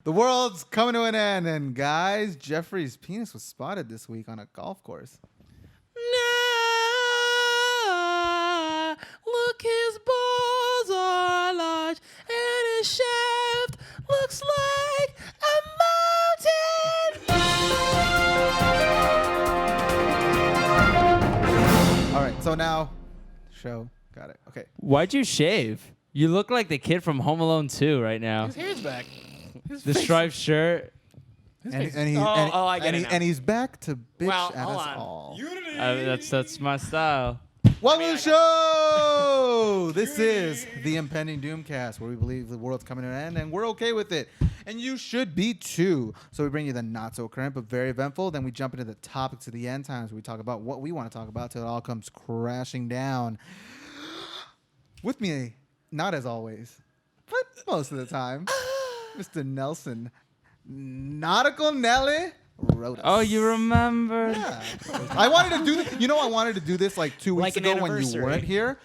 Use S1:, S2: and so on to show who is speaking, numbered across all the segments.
S1: The world's coming to an end, and guys, Jeffrey's penis was spotted this week on a golf course.
S2: Nah, look, his balls are large, and his shaft looks like a mountain.
S1: All right, so now, show. Got it. Okay.
S3: Why'd you shave? You look like the kid from Home Alone 2 right now.
S2: His hair's back.
S3: The striped shirt.
S1: And he's back to bitch
S2: Well,
S1: at
S2: hold
S1: us
S2: on.
S1: all.
S2: Unity.
S3: That's my style.
S1: Welcome to the show! This is the Impending Doom cast, where we believe the world's coming to an end, and we're okay with it. And you should be too. So we bring you the not-so-current, but very eventful. Then we jump into the topics of the end times, where we talk about what we want to talk about till it all comes crashing down. With me, not as always, but most of the time, Mr. Nelson, Nautical Nelly wrote us.
S3: Oh, you remember?
S1: Yeah. I wanted to do this. You know, I wanted to do this like 2 weeks
S2: Like an
S1: ago when you
S2: anniversary.
S1: weren't here.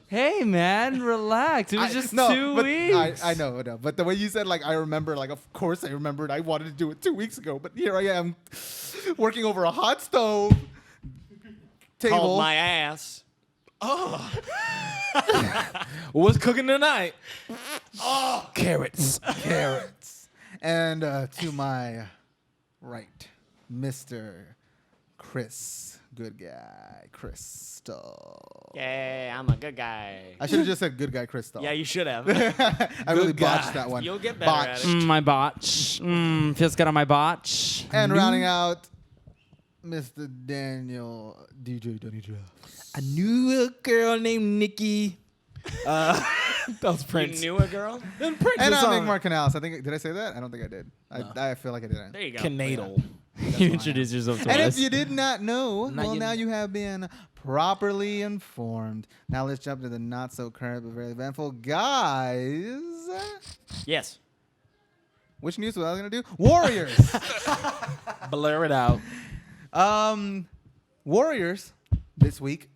S3: Hey, man, relax. It was just 2 weeks.
S1: I know. But the way you said, like, I remember, like, of course I remembered. I wanted to do it 2 weeks ago. But here I am working over a hot stove table.
S2: Called my ass.
S4: Oh. What's cooking tonight?
S1: Oh, carrots. And to my right, Mr. Chris, good guy, Chris Stull.
S2: Yeah, I'm a good guy.
S1: I should have just said good guy, Chris Stull.
S2: Yeah, you should have.
S1: I really
S4: Good guy.
S1: botched that one.
S2: You'll get better at it.
S3: My botch. Feels good on my botch.
S1: And rounding out, Mr. Daniel, DJ Danny Jeff.
S4: I knew a girl named Nikki. That was
S2: You
S4: Prince.
S2: knew a girl?
S4: Then Prince
S1: And
S4: was
S1: I'm
S4: on.
S1: Nick Marcanales. I think, did I say that? I don't think I did.
S4: No.
S1: I feel like I didn't.
S2: There you go.
S4: Canadal.
S3: You introduced yourself to
S1: And
S3: us.
S1: if you did not know,
S4: Now
S1: well,
S4: you
S1: now
S4: know.
S1: you have been properly informed. Now let's jump to the not so current but very eventful. Guys,
S2: Yes.
S1: which news was I going to do? Warriors.
S4: Blur it out.
S1: Warriors this week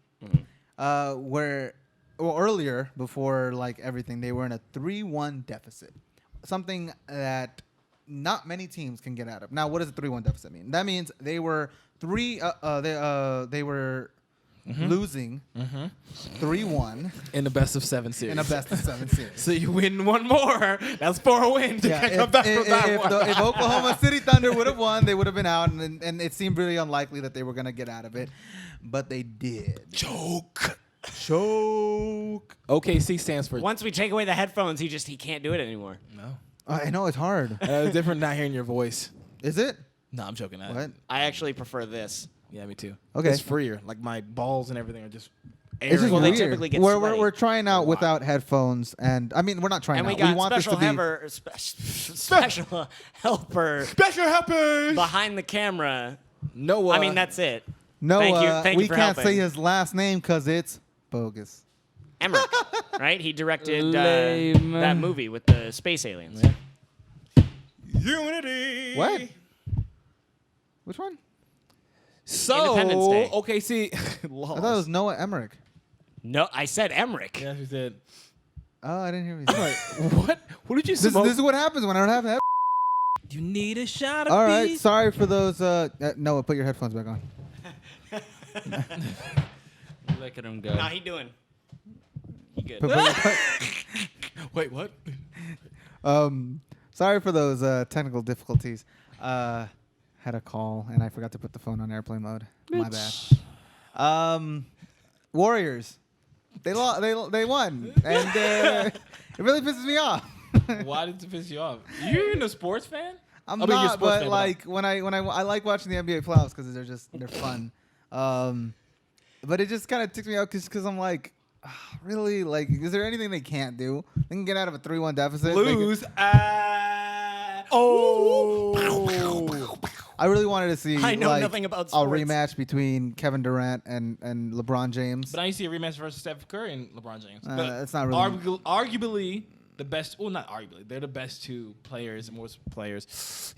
S1: were, well, earlier, before like everything, they were in a 3-1 deficit. Something that not many teams can get out of. Now, what does a 3-1 deficit mean? That means they were losing 3-1
S4: In the best of 7 series.
S1: in a best of 7 series.
S4: So you win one more. That's 4 wins. You can't come back from that one.
S1: If Oklahoma City Thunder would have won, they would have been out, and it seemed really unlikely that they were going to get out of it, but they did.
S4: Choke.
S1: Choke.
S4: OKC stands for
S2: Once we take away the headphones, he can't do it anymore.
S4: no.
S1: I know it's hard.
S4: It's different not hearing your voice.
S1: Is it?
S4: No, I'm joking.
S1: What?
S2: I actually prefer this.
S4: Yeah, me too.
S1: Okay.
S4: It's freer. Like my balls and everything are just
S1: It's just
S4: airing
S2: Well, they
S4: out.
S1: weird.
S2: typically get
S1: we're
S2: sweaty.
S1: trying out
S4: A lot.
S1: without headphones, and I mean we're not trying
S2: And we
S1: out.
S2: got
S1: We want this
S2: special
S1: to be
S2: special helper
S4: Special helpers.
S2: behind the camera.
S4: Noah.
S2: I mean, that's it.
S1: no.
S2: Thank you
S1: We
S2: for
S1: can't
S2: helping.
S1: say his last name because it's bogus.
S2: Emmerich, right? He directed
S3: Lame.
S2: that movie with the space aliens.
S4: Yeah. Unity.
S1: What? Which one?
S4: So
S2: Independence Day.
S4: OKC lost.
S1: I thought it was Noah Emmerich.
S2: No, I said Emmerich.
S4: Yeah, she said.
S1: Oh, I didn't hear what you said.
S4: What? What did you
S1: This
S4: smoke?
S1: is what happens when I don't have head.
S4: You need a shot of
S1: All right,
S4: beef.
S1: sorry for those. Noah, put your headphones back on.
S3: Look at him go.
S2: Nah, he doing. He good.
S4: Wait, what?
S1: Sorry for those technical difficulties. Had a call and I forgot to put the phone on airplane mode. My bad. Warriors, they won, and it really pisses me off.
S4: Why did it piss you off? You're a sports fan?
S1: I'm
S4: I mean, you're a
S1: not,
S4: sports
S1: but
S4: fan,
S1: like when I like watching the NBA playoffs because they're fun. But it just kind of ticks me out because I'm like, really, like, is there anything they can't do? They can get out of a 3-1 deficit.
S4: Lose.
S1: I really wanted to see
S2: I know
S1: like,
S2: nothing about
S1: a
S2: sports.
S1: rematch between Kevin Durant and LeBron James.
S4: But now you see a rematch versus Steph Curry and LeBron James.
S1: It's not really.
S4: Arguably the best. Well, not arguably, they're the best two players and most players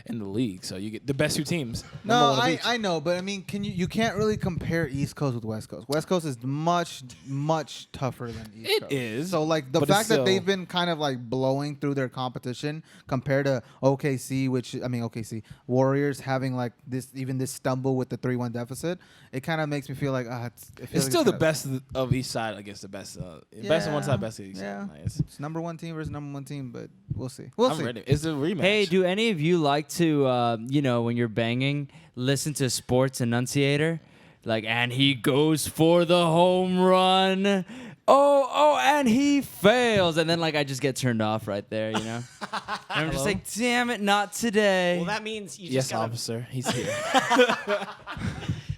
S4: in the league. So you get the best two teams.
S1: No, I know, but I mean, you can't really compare East Coast with West Coast. West Coast is much tougher than East Coast.
S4: It is.
S1: So like the fact that they've been kind of like blowing through their competition compared to OKC, Warriors having like this stumble with the 3-1 deficit, it kind of makes me feel like
S4: it's still the best of each side against the best. Best on one side, best of each side.
S1: Yeah.
S4: Nice.
S1: It's number one team versus number one team, but we'll see. We'll see.
S4: Ready. It's a rematch.
S3: Hey, do any of you like to, when you're banging, listen to Sports Enunciator? Like, and he goes for the home run. Oh, and he fails. And then, like, I just get turned off right there, you know? And I'm just like, damn it, not today.
S2: Well, that means you just
S4: Yes,
S2: gotta,
S4: officer. He's here.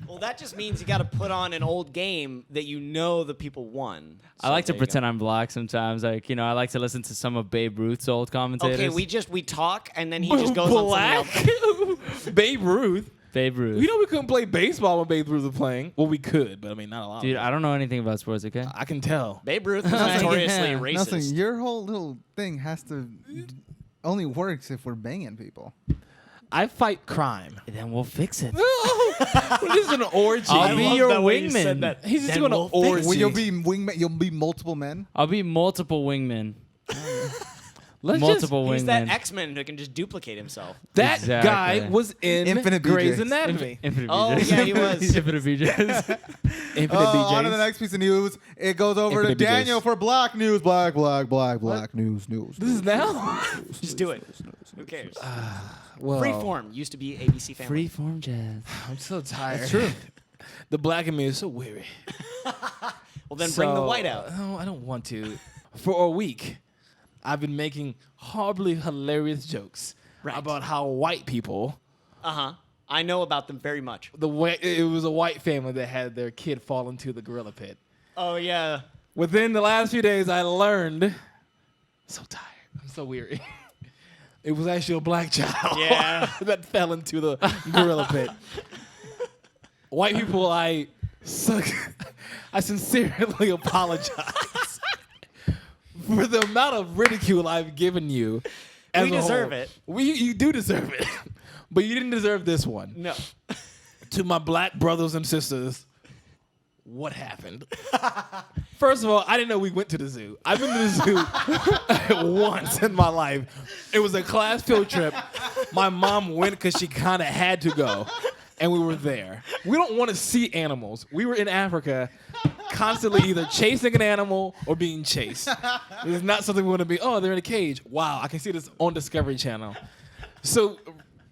S2: Well, that just means you got to put on an old game that you know the people won.
S3: I like to
S2: there you
S3: pretend
S2: go.
S3: I'm black sometimes. Like, I like to listen to some of Babe Ruth's old commentators.
S2: Okay, we talk and then he just goes on something else.
S4: Babe Ruth.
S3: Babe Ruth.
S4: You know we couldn't play baseball when Babe Ruth was playing. Well, we could, but I mean, not a lot.
S3: Dude, I don't know anything about sports, okay?
S4: I can tell.
S2: Babe Ruth was notoriously
S3: Yeah.
S2: racist.
S1: Nothing. Your whole little thing has to only works if we're banging people.
S4: I fight crime.
S3: Then we'll fix it.
S4: This is an orgy.
S3: I'll be
S2: love
S3: your
S2: the way you
S3: wingman.
S2: said that.
S4: He's just
S2: Then
S4: going to
S2: we'll
S4: orgy.
S1: Well, you'll be wingman. You'll be multiple men.
S3: I'll be multiple wingmen.
S4: Let's
S3: Multiple
S2: He's
S3: wingmen.
S2: that X-Men who can just duplicate himself.
S4: That
S3: Exactly.
S4: guy was in
S1: Infinite
S4: Grey's
S1: BJs.
S4: Anatomy.
S3: Infinite
S2: Oh,
S3: BJs.
S2: yeah, he was.
S3: Infinite BJs.
S4: Infinite
S1: On to the
S4: BJs.
S1: next piece of news. It goes over
S4: Infinite
S1: to
S4: BJs.
S1: Daniel for Black News. Black news.
S4: This is now?
S2: Just do it. Who cares?
S4: Well,
S2: Freeform used to be ABC Family.
S3: Freeform jazz.
S4: I'm so tired.
S1: That's true.
S4: The black in me is so weary.
S2: Well, then bring the white out.
S4: No, I don't want to. For a week, I've been making horribly hilarious jokes about how white people.
S2: Uh-huh. I know about them very much.
S4: It was a white family that had their kid fall into the gorilla pit.
S2: Oh, yeah.
S4: Within the last few days, I learned. So tired. I'm so weary. It was actually a black child
S2: Yeah.
S4: that fell into the gorilla pit. White people, I sincerely apologize for the amount of ridicule I've given you. as
S2: We
S4: a
S2: deserve
S4: whole.
S2: it.
S4: You do deserve it, but you didn't deserve this one.
S2: No.
S4: To my black brothers and sisters, what happened? First of all, I didn't know we went to the zoo. I've been to the zoo once in my life. It was a class field trip. My mom went because she kind of had to go, and we were there. We don't want to see animals. We were in Africa, constantly either chasing an animal or being chased. It's not something we want to be, oh, they're in a cage. Wow, I can see this on Discovery Channel. So,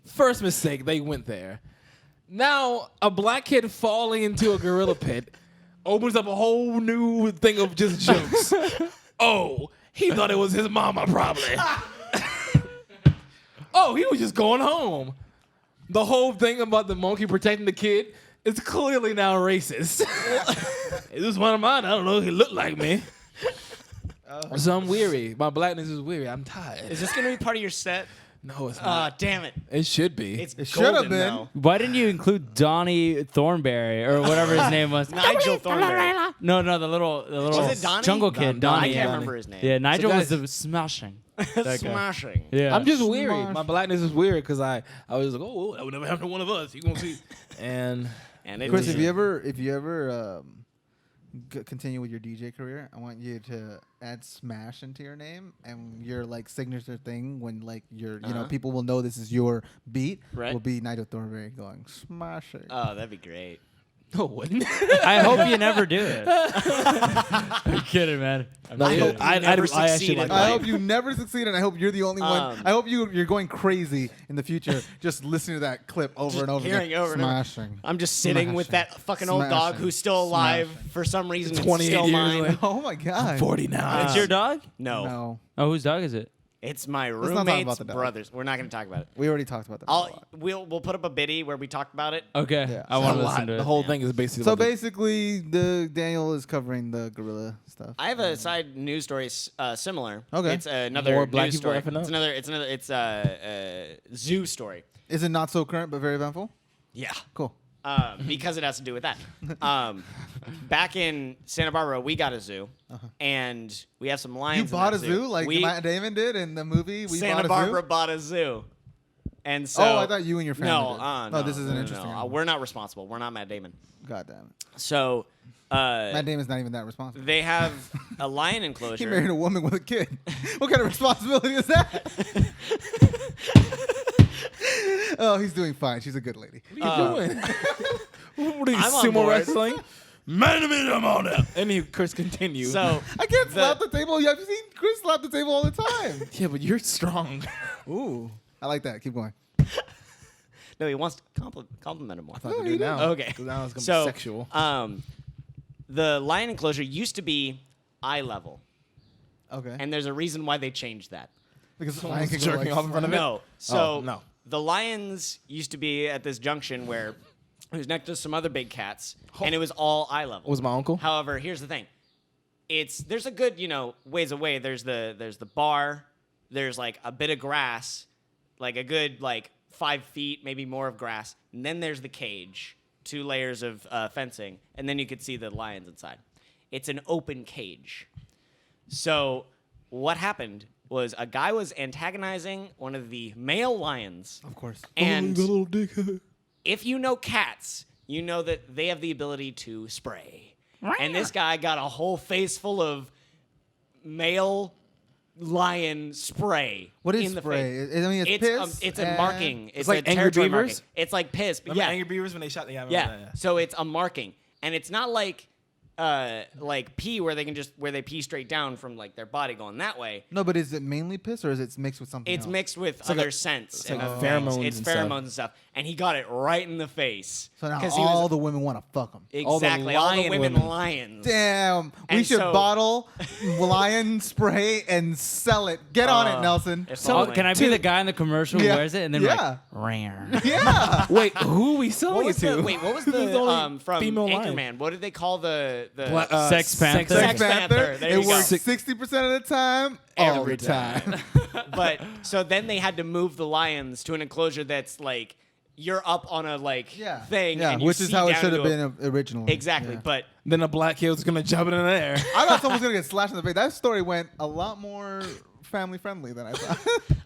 S4: first mistake, they went there. Now, a black kid falling into a gorilla pit opens up a whole new thing of just jokes. Oh, he thought it was his mama, probably. Oh, he was just going home. The whole thing about the monkey protecting the kid is clearly now racist. Is this one of mine? I don't know. He looked like me. So I'm weary. My blackness is weary. I'm tired.
S2: Is this going to be part of your set?
S4: No, it's
S2: Ah,
S4: not.
S2: damn it.
S4: It should be.
S2: It's
S1: It should have
S2: golden,
S1: been.
S2: though.
S3: Why didn't you include Donnie Thornberry or whatever his name was?
S2: Nigel Thornberry.
S3: No, the little
S2: Was it Donnie?
S3: jungle kid.
S4: Donnie.
S2: I
S3: Donnie.
S2: can't
S4: Donnie.
S2: remember his name.
S3: Yeah, Nigel was
S4: guys-
S3: the smashing. That guy.
S2: Smashing.
S3: Yeah.
S4: I'm just weary.
S1: Smosh.
S4: My blackness is weird because I was like, oh, that would never happen to one of us. You gonna see? And
S2: And it
S1: Chris,
S2: was-
S1: if you ever continue with your DJ career, I want you to add Smash into your name and your like signature thing when like your people will know this is your beat.
S2: Right.
S1: Will be Nigel Thornberry going smashing.
S2: Oh, that'd be great.
S4: no, it wouldn't.
S3: I hope you never do it. I'm kidding, man. I'm
S4: I
S3: kidding.
S4: hope I
S2: never
S4: actually
S2: succeed
S4: like
S2: in
S1: I
S2: life.
S1: hope you never succeed, and I hope you're the only one. I hope you're going crazy in the future, just listening to that clip over and over
S2: hearing
S1: again.
S2: over and over.
S1: Smashing.
S2: I'm just sitting with
S1: Smashing.
S2: that fucking old dog
S1: Smashing.
S2: who's still alive
S1: Smashing.
S2: for some reason. It's
S4: 28
S2: still
S4: years
S2: mine.
S4: later.
S1: Oh my god.
S4: 40 now.
S3: It's your dog?
S2: No.
S1: No,
S3: Oh, whose dog is it?
S2: It's my
S1: not talk about
S2: roommate's
S1: the dog.
S2: brothers. We're not going to talk about it.
S1: we already talked about that. a lot.
S2: We'll put up a biddy where we talk about it.
S3: Okay.
S1: Yeah.
S3: I want
S4: A
S3: to
S4: lot.
S3: listen to it.
S4: The whole thing is basically.
S1: So
S4: about the-
S1: basically, the Daniel is covering the gorilla stuff.
S2: I have a side news story similar.
S1: Okay.
S2: It's another
S4: More black
S2: news
S4: people
S2: story.
S4: effing up?
S2: It's a zoo story.
S1: Is it not so current but very eventful?
S2: Yeah.
S1: Cool.
S2: because it has to do with that. Back in Santa Barbara, we got a zoo, and we have some lions.
S1: You bought
S2: in
S1: a
S2: that
S1: zoo like
S2: we,
S1: Matt Damon did in the movie.
S2: Santa Barbara bought a zoo. And so,
S1: Oh, I thought you and your family
S2: no,
S1: did.
S2: no,
S1: This is an interesting one.
S2: we're not responsible. We're not Matt Damon.
S1: God damn it.
S2: So,
S1: Matt Damon's not even that responsible.
S2: they have a lion
S1: He
S2: enclosure.
S1: married a woman with a kid. What kind of responsibility is that? Oh, he's doing fine. She's a good lady.
S4: What are you doing? What are you,
S2: I'm on
S4: sumo
S2: board.
S4: wrestling? Man, I'm on it. And he, Chris, continue.
S2: So,
S1: I can't slap the table. I've seen Chris slap the table all the time.
S4: yeah, but you're strong.
S1: Ooh, I like that. Keep going.
S2: no, he wants to compliment him more.
S4: I thought to do now.
S2: Okay.
S4: 'Cause now it's gonna
S2: So,
S4: be sexual.
S2: The lion enclosure used to be eye level,
S1: Okay.
S2: and there's a reason why they changed that.
S1: because the
S4: Someone's
S1: lion can go
S4: jerking
S1: like,
S4: off in front of it?
S2: No. So
S4: Oh, no.
S2: the lions used to be at this junction where it was next to some other big cats, and it was all eye level.
S4: Was my uncle?
S2: However, here's the thing: there's a good ways away. There's the bar. There's like a bit of grass, like a good 5 feet, maybe more of grass, and then there's the cage, 2 layers of fencing, and then you could see the lions inside. It's an open cage. So what happened was a guy was antagonizing one of the male lions.
S1: Of course.
S2: And
S4: little dickhead.
S2: if you know cats, you know that they have the ability to spray. And this guy got a whole face full of male lion spray.
S1: What is
S2: in the
S1: spray?
S2: face.
S1: I mean, it's piss.
S2: It's a
S1: and-
S2: marking. It's
S4: like
S2: a
S4: Angry
S2: territory
S4: Beavers?
S2: marking. It's like piss, but
S4: Remember
S2: yeah.
S4: Angry Beavers when they shot the
S2: Yeah. So it's a marking, and it's not like pee where they pee straight down from their body going that way.
S1: No, but is it mainly piss or is it mixed with something
S2: It's
S1: else?
S2: mixed with
S4: like
S2: other
S4: a-
S2: scents.
S4: it's like
S2: and
S4: pheromones
S2: things. It's
S4: and stuff.
S2: pheromones and stuff. And he got it right in the face.
S1: So now
S2: 'Cause he
S1: all
S2: was-
S1: the women want to fuck him.
S2: Exactly.
S4: all
S2: All
S4: the
S2: the women
S4: women.
S2: lions.
S1: Damn. We
S2: And
S1: should
S2: so-
S1: bottle lion spray and sell it. Get on it, Nelson.
S2: If
S3: So
S2: only.
S3: can I be the guy in the commercial who
S1: Yeah.
S3: wears it and then
S1: Yeah.
S3: rare?
S1: Yeah.
S4: Wait, who are we selling
S2: What
S4: it
S2: was
S4: to?
S2: what was
S4: Who's
S2: the
S4: only
S2: from
S4: female lion?
S2: Anchorman? What did they call the
S3: Sex Panther?
S2: Sex Panther. There
S1: It
S2: you go.
S1: works 60% of the time, all
S2: Every
S1: the time.
S2: But so then they had to move the lions to an enclosure that's you're up on a
S1: Yeah.
S2: thing,
S1: Yeah,
S2: and you
S1: which is
S2: see
S1: how it
S2: down
S1: should have
S2: into
S1: been originally.
S2: exactly.
S1: Yeah.
S2: But
S4: Then a black kid's gonna jump in the air.
S1: I thought someone was gonna get slashed in the face. That story went a lot more family friendly than I thought.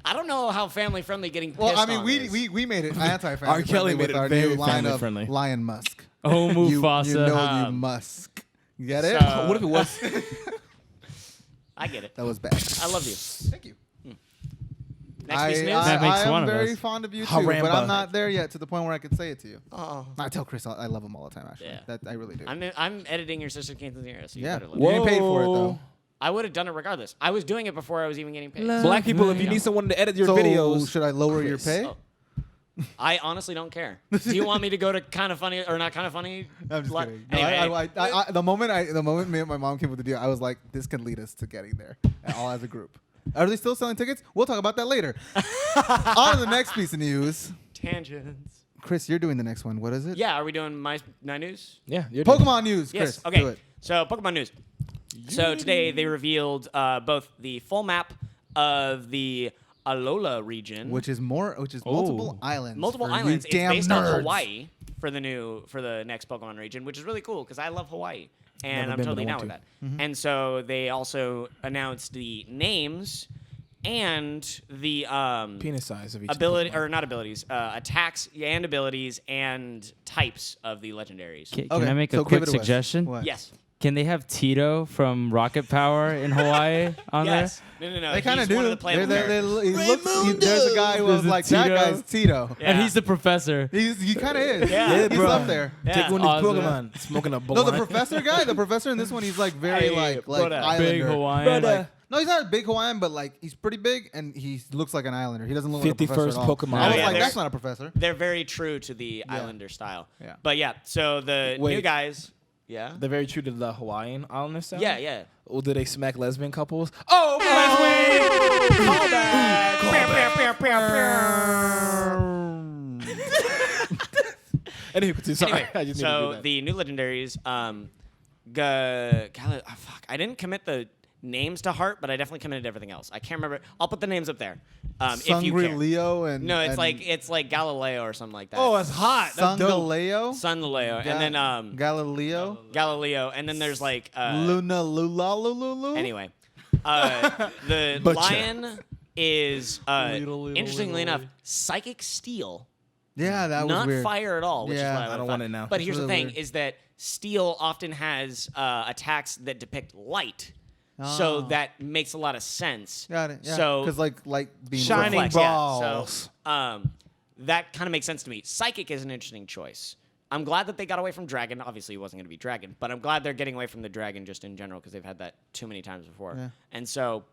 S2: I don't know how family friendly getting pissed
S1: Well, I mean,
S2: on
S1: we,
S2: is.
S1: we made it anti-family
S4: R. Kelly
S1: friendly with
S4: made it
S1: our
S4: very
S1: new line
S4: family
S1: of
S4: friendly.
S1: Lion Musk.
S3: Oh,
S1: You
S3: Mufasa.
S1: know you musk. You get it?
S2: So-
S4: What if it was?
S2: I get it.
S1: That was bad.
S2: I love you.
S1: Thank you.
S2: Next piece of news.
S3: That makes
S1: I am
S3: one of
S1: very
S3: us.
S1: fond of you too,
S4: Haramba.
S1: but I'm not there yet to the point where I could say it to you.
S2: Oh.
S1: I tell Chris I love him all the time. Actually,
S2: Yeah.
S1: that I really do.
S2: I'm editing your sister quinceañera, so you
S1: Yeah,
S2: better
S1: you
S2: let me.
S1: getting paid for it though.
S2: I would have done it regardless. I was doing it before I was even getting paid.
S4: Black people, if you need someone to edit your
S1: So
S4: videos,
S1: should I lower your
S4: Chris.
S1: pay?
S2: Oh. I honestly don't care. Do you want me to go to kind of funny or not kind of funny?
S1: I'm just
S2: Li-
S1: kidding. No,
S2: Anyway,
S1: the moment me and my mom came with the deal, I was like, this can lead us to getting there, all as a group. Are they still selling tickets? We'll talk about that later. On to the next piece of news.
S2: tangents.
S1: Chris, you're doing the next one. What is it?
S2: Yeah, are we doing my news?
S4: yeah, you're
S1: Pokemon news,
S2: Yes.
S1: Chris.
S2: Okay.
S1: Do it.
S2: So Pokemon news. So today they revealed both the full map of the Alola region,
S1: Which is multiple islands.
S2: multiple
S1: for you
S2: islands. It's
S1: damn
S2: based
S1: nerds.
S2: on Hawaii for the next Pokemon region, which is really cool because I love Hawaii and
S4: Never
S2: I'm
S4: been,
S2: totally
S4: but I
S2: down with
S4: want
S2: that.
S1: Mm-hmm.
S2: And so they also announced the names and the
S4: penis size of each
S2: ability
S4: Pokemon.
S2: or not abilities, attacks and abilities and types of the legendaries.
S3: Can
S1: Okay,
S3: I make
S1: so
S3: a
S1: give
S3: quick
S1: it away.
S3: suggestion?
S1: What?
S2: Yes.
S3: Can they have Tito from Rocket Power in Hawaii on
S2: Yes. No.
S1: They kind of
S2: He's
S1: do.
S2: one of the playable characters.
S1: There's a guy who was
S3: There's a
S1: like, that
S3: Tito.
S1: guy's Tito.
S3: there? And
S2: Yeah.
S3: he's the professor.
S1: He kind of is.
S2: Yeah.
S1: He's
S4: bro.
S1: up there.
S2: Yeah.
S4: Take one of these
S3: Awesome.
S4: Pokemon, smoking a
S1: No,
S4: blunt.
S1: the professor guy. The professor in this one, he's like very
S2: Hey,
S1: like
S2: brother.
S1: Islander.
S3: Big Hawaiian.
S4: Brother.
S1: No, he's not a big Hawaiian, but like he's pretty big and he looks like an Islander. He doesn't look like a
S4: 51st
S1: professor at all.
S4: Pokemon.
S1: I was
S2: Yeah,
S1: like,
S2: there's-
S1: that's not a professor.
S2: They're very true to the Islander style.
S1: Yeah.
S2: But yeah, so the
S4: Wait.
S2: new guys. Yeah.
S4: They're very true to the Hawaiian Islander style.
S2: Yeah.
S4: Or do they smack lesbian couples? Oh, lesbian! Call Anyway, sorry.
S2: Anyway,
S4: I just need to do
S2: so
S4: that.
S2: the new legendaries, fuck, I didn't commit the names to heart, but I definitely committed to everything else. I can't remember. I'll put the names up there. If you care.
S1: Leo and
S2: No,
S1: and
S2: it's like Galileo or something like that.
S4: Oh, it's hot. That's dope.
S1: Sungaleo,
S2: Sungaleo, and then
S1: Galileo,
S2: Galileo, and then there's like
S1: Luna, Lula, Lulu.
S2: Anyway, the
S4: Butcher.
S2: lion is
S3: Little,
S2: interestingly
S3: little.
S2: enough psychic steel,
S1: Yeah, that was
S2: not
S1: weird.
S2: fire at all. Which
S1: Yeah,
S2: is what
S1: I
S2: I
S4: don't
S2: thought.
S4: want it now.
S2: But
S1: That's
S2: here's the
S1: really
S2: thing:
S1: weird.
S2: is that steel often has attacks that depict light. So
S1: Ah.
S2: that makes a lot of sense.
S1: Got it. Yeah.
S2: So
S1: because like light beams
S4: Shining
S1: reflect.
S4: balls.
S2: Yeah. So that kind of makes sense to me. Psychic is an interesting choice. I'm glad that they got away from dragon. Obviously, it wasn't going to be dragon, but I'm glad they're getting away from the dragon just in general because they've had that too many times before.
S1: Yeah.
S2: And so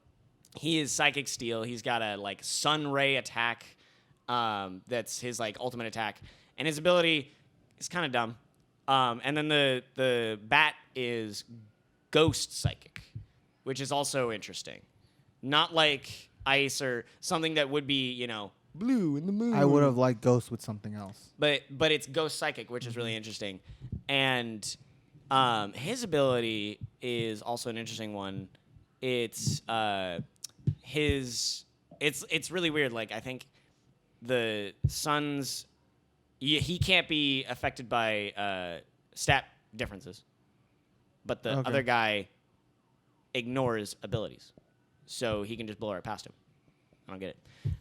S2: he is psychic steel. He's got a like sun ray attack. That's his like ultimate attack, and his ability is kind of dumb. And then the bat is ghost psychic, which is also interesting. Not like ice or something that would be, blue in the moon.
S1: I would have liked Ghost with something else.
S2: But it's ghost psychic, which is really interesting. And his ability is also an interesting one. It's it's really weird. Like I think the sun's he can't be affected by stat differences, but the
S1: Okay.
S2: other guy ignores abilities, so he can just blow right past him. I don't get it.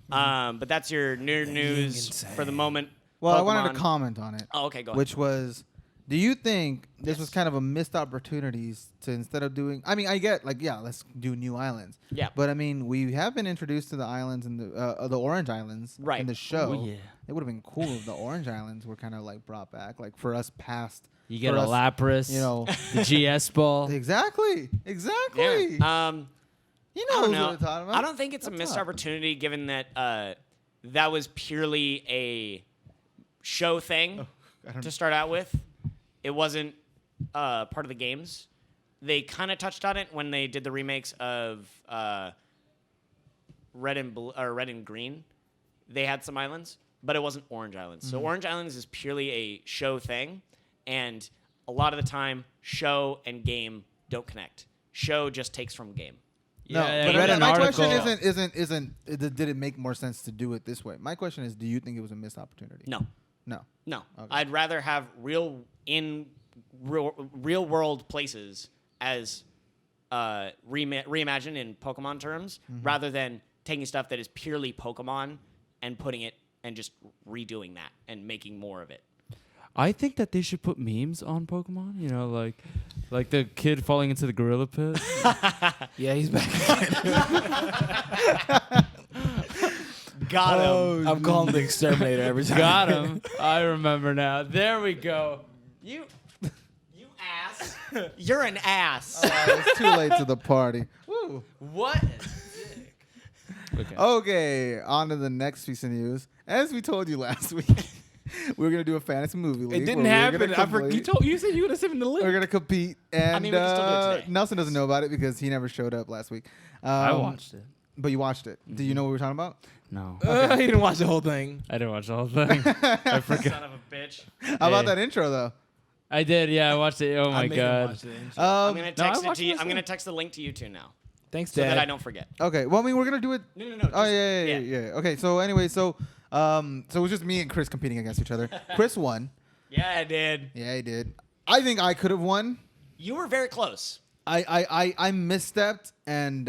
S2: But that's your nerd news for the moment.
S1: Well, I
S2: Pokemon.
S1: wanted to comment on it.
S2: Oh, okay, go ahead.
S1: Which was, do you think this was kind of a missed opportunities to instead of doing? I mean, I get like, yeah, let's do new islands.
S2: Yeah.
S1: But I mean, we have been introduced to the islands in the Orange Islands
S2: Right.
S1: in the show.
S3: Oh, yeah.
S1: It would have been cool if the Orange Islands were kind of like brought back, like for us past.
S3: You get
S1: for
S3: a
S1: us,
S3: Lapras,
S1: You know.
S3: the GS ball.
S1: Exactly. Exactly.
S2: Yeah.
S1: You
S2: I
S1: know
S2: don't
S1: what
S2: know.
S1: I'm talking about.
S2: I don't think it's a
S1: What's
S2: missed
S1: up?
S2: opportunity, given that that was purely a show thing
S1: I don't
S2: to start out with. It wasn't part of the games. They kind of touched on it when they did the remakes of Red and Blue or Red and Green. They had some islands, but it wasn't Orange Islands. So Orange Islands is purely a show thing, and a lot of the time, show and game don't connect. Show just takes from game.
S1: No,
S3: Yeah,
S1: but
S3: I read an
S1: my
S3: article.
S1: question isn't did it make more sense to do it this way? My question is, do you think it was a missed opportunity?
S2: No.
S1: No.
S2: No,
S1: Okay.
S2: I'd rather have real world places as reimagined in Pokemon terms, rather than taking stuff that is purely Pokemon and putting it and just redoing that and making more of it.
S3: I think that they should put memes on Pokemon. You know, like the kid falling into the gorilla pit.
S4: Yeah, he's back.
S2: Got him.
S4: I'm calling the exterminator every time.
S3: Got him. I remember now. There we go.
S2: You ass. You're an ass.
S1: It's too late to the party. Woo.
S2: What?
S3: Okay.
S1: Okay, on to the next piece of news. As we told you last week, we were gonna do a fantasy movie league.
S4: It didn't
S1: where we were
S4: happen.
S1: gonna
S4: I forgot.
S1: complete-
S4: You said you would have sent him the link.
S1: We're gonna compete, and
S2: mean, we can still do it today.
S1: Nelson doesn't know about it because he never showed up last week.
S3: I watched it.
S1: But you watched it. Do you know what we were talking about?
S3: No,
S4: He didn't watch the whole thing.
S3: I didn't watch the whole thing. I forgot.
S2: Son of a bitch.
S1: How about
S3: Hey.
S1: that intro though?
S3: I did. Yeah, I watched it. Oh
S4: I
S3: my
S4: made him
S3: god.
S4: watch the intro.
S2: I'm gonna
S3: I
S2: text it
S3: watched
S2: to you.
S3: it
S2: I'm gonna
S3: myself.
S2: text the link to you two now,
S4: Thanks,
S2: so
S4: Dad.
S2: that I don't forget.
S1: Okay. Well, I mean, we're gonna do it.
S2: No.
S1: Oh
S2: just-
S1: yeah. Okay. So anyway, so it was just me and Chris competing against each other. Chris won.
S2: Yeah, I did.
S1: Yeah, he did. I think I could have won.
S2: You were very close.
S1: I misstepped and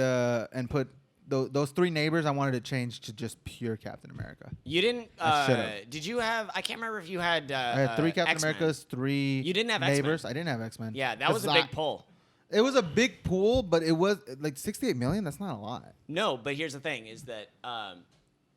S1: put those three neighbors. I wanted to change to just pure Captain America.
S2: You didn't.
S1: I should've.
S2: Did you have? I can't remember if you had.
S1: I had three Captain
S2: X-Men.
S1: Americas, three.
S2: You didn't have
S1: neighbors.
S2: X-Men.
S1: I didn't have X-Men.
S2: Yeah, that was a big pull.
S1: It was a big pool, but it was like 68 million. That's not a lot.
S2: No, but here's the thing: is that
S1: I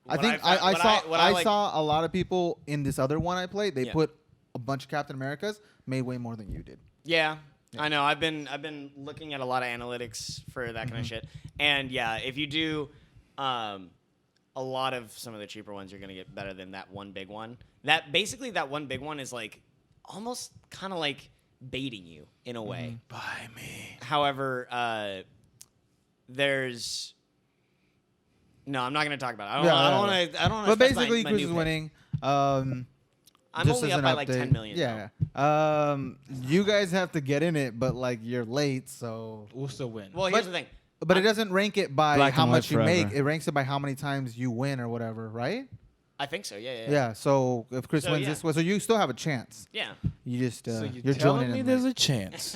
S2: what
S1: think
S2: found-
S1: I
S2: what
S1: saw
S2: what
S1: I
S2: like-
S1: saw a lot of people in this other one I played. They
S2: Yeah.
S1: put a bunch of Captain Americas, made way more than you did.
S2: Yeah, I know. I've been looking at a lot of analytics for that
S1: Mm-hmm.
S2: kind of shit, and yeah, if you do a lot of some of the cheaper ones, you're gonna get better than that one big one. That one big one is like almost kind of like baiting you in a way.
S4: Buy me.
S2: However, there's no. I'm not gonna talk about it. I
S1: Yeah,
S2: don't
S1: yeah,
S2: want to. I don't want
S1: But
S2: to.
S1: basically, Chris is winning.
S2: I'm
S1: just
S2: only
S1: as
S2: up
S1: an
S2: by like
S1: update.
S2: 10 million.
S1: Yeah. You guys have to get in it, but like you're late, so
S4: We'll still win.
S2: Well, here's the thing.
S1: But it doesn't rank it by
S3: Black
S1: how
S3: and
S1: much
S3: white
S1: you make.
S3: forever.
S1: It ranks it by how many times you win or whatever, right?
S2: I think so. Yeah.
S1: Yeah. So if Chris
S2: So,
S1: wins
S2: yeah.
S1: this one, so you still have a chance.
S2: Yeah.
S1: You just
S4: So
S1: you're
S4: telling
S1: joining
S4: me
S1: in.
S4: there's
S1: late.
S4: a chance.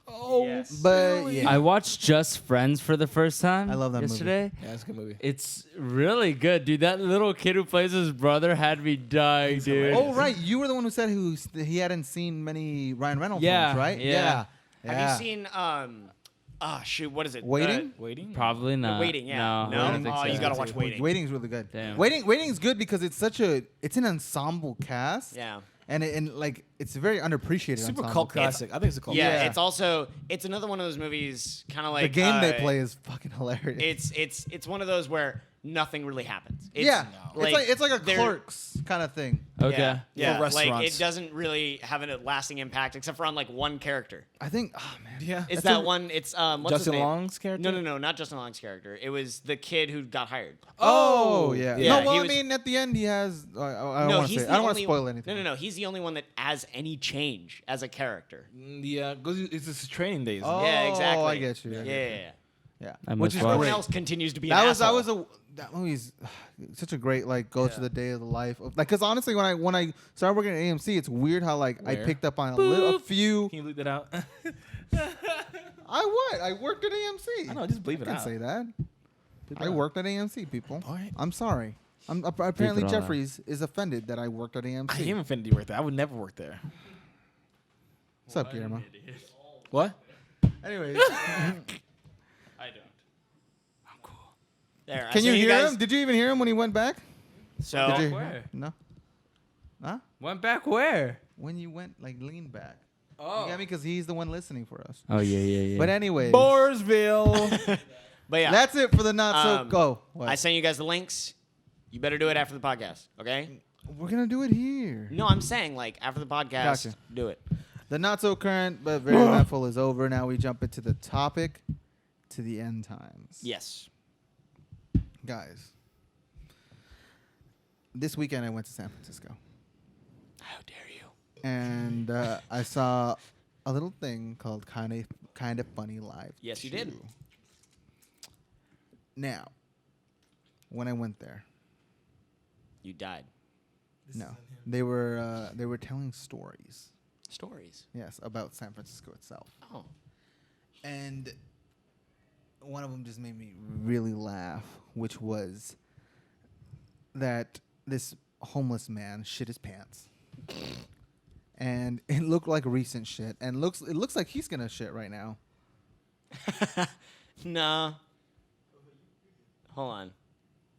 S4: Oh,
S2: Yes.
S1: But yeah,
S3: I watched Just Friends for the first time.
S1: I love that movie.
S3: yesterday.
S4: Yeah, that's a good movie.
S3: It's really good, dude. That little kid who plays his brother had me dying, dude.
S1: Oh right, you were the one who said he hadn't seen many Ryan Reynolds
S3: Yeah,
S1: films, right?
S3: yeah.
S2: Have you seen shoot, what is it?
S1: Waiting?
S4: Waiting?
S3: Probably not.
S2: Waiting, yeah.
S3: No, I
S2: No?
S3: don't think
S2: Oh,
S3: so.
S2: you gotta watch Waiting.
S1: Waiting's really good.
S3: Damn.
S1: Waiting's good because it's an ensemble cast.
S2: Yeah.
S1: And like it's a very underappreciated
S4: Super
S1: ensemble
S4: cult
S1: cast.
S4: classic. I think it's a cult
S2: Yeah,
S1: Yeah.
S2: it's another one of those movies, kind of like
S1: The game they play is fucking hilarious.
S2: It's one of those where nothing really happens. It's,
S1: yeah, it's like a
S2: they're-
S1: Clerks kind of thing.
S3: Okay.
S2: Yeah, yeah.
S4: For
S2: Like
S4: restaurants.
S2: it doesn't really have a lasting impact except for on like one character.
S1: I think. Oh man.
S4: Yeah.
S2: It's
S1: That's
S2: that
S1: a-
S2: one. It's what's his
S4: Justin
S2: name?
S4: Long's character?
S2: No, not Justin Long's character. It was the kid who got hired.
S1: Oh yeah.
S2: Yeah,
S1: No,
S2: he
S1: well, I
S2: was-
S1: mean, at the end he has. I don't
S2: No,
S1: want to
S2: he's
S1: say.
S2: the
S1: I don't want to
S2: only-
S1: spoil anything.
S2: No. He's the only one that has any change as a character.
S4: Yeah, it's his training days.
S1: Oh,
S2: Yeah, exactly.
S1: I get you.
S2: Yeah.
S1: Yeah.
S3: I
S1: Which
S3: must
S1: is
S3: watch.
S2: Everyone
S1: great.
S2: else continues to be.
S1: That
S2: an
S1: was
S2: asshole.
S1: that movie's such a great like go to the day of the life of like because honestly when I started working at AMC it's weird how like I
S4: Where?
S1: picked up on a few.
S4: Can you leave that out?
S1: I worked at AMC.
S4: I know, just bleep
S1: I
S4: it
S1: can
S4: out.
S1: say that.
S4: Bleep it
S1: I
S4: out.
S1: worked at AMC, people.
S4: All right.
S1: I'm sorry. Apparently
S3: it all out.
S1: Jeffries is offended that I worked at
S4: I am
S1: AMC.
S4: offended you work there. I would never work there.
S1: What's up, Guillermo?
S4: What?
S1: Anyways,
S3: I don't. I'm cool.
S2: There. I
S1: can you
S2: sent
S1: hear
S2: guys-
S1: him? Did you even hear him when he went back?
S2: So
S1: Did you?
S3: Where?
S1: No. Huh?
S3: Went back where?
S1: When you went like lean back.
S3: Oh.
S1: You got me because he's the one listening for us.
S3: Oh yeah.
S1: But anyway,
S4: Borsville.
S2: but yeah,
S1: that's it for the not so.
S2: Um,
S1: Go. What?
S2: I sent you guys the links. You better do it after the podcast, okay?
S1: We're gonna do it here.
S2: No, I'm saying like after the podcast,
S1: Gotcha.
S2: do it.
S1: The not so current but very eventful is over. Now we jump into the topic, to the end times.
S2: Yes.
S1: Guys, this weekend I went to San Francisco
S2: How dare you?
S1: and I saw a little thing called kind of funny live.
S2: Yes, you did.
S1: 2. Now, when I went there,
S2: You died.
S1: no, they were telling stories.
S2: Stories.
S1: Yes, about San Francisco itself.
S2: Oh.
S1: And one of them just made me really laugh, which was that this homeless man shit his pants. And it looked like recent shit. And it looks like he's gonna shit right now.
S2: No. Hold on.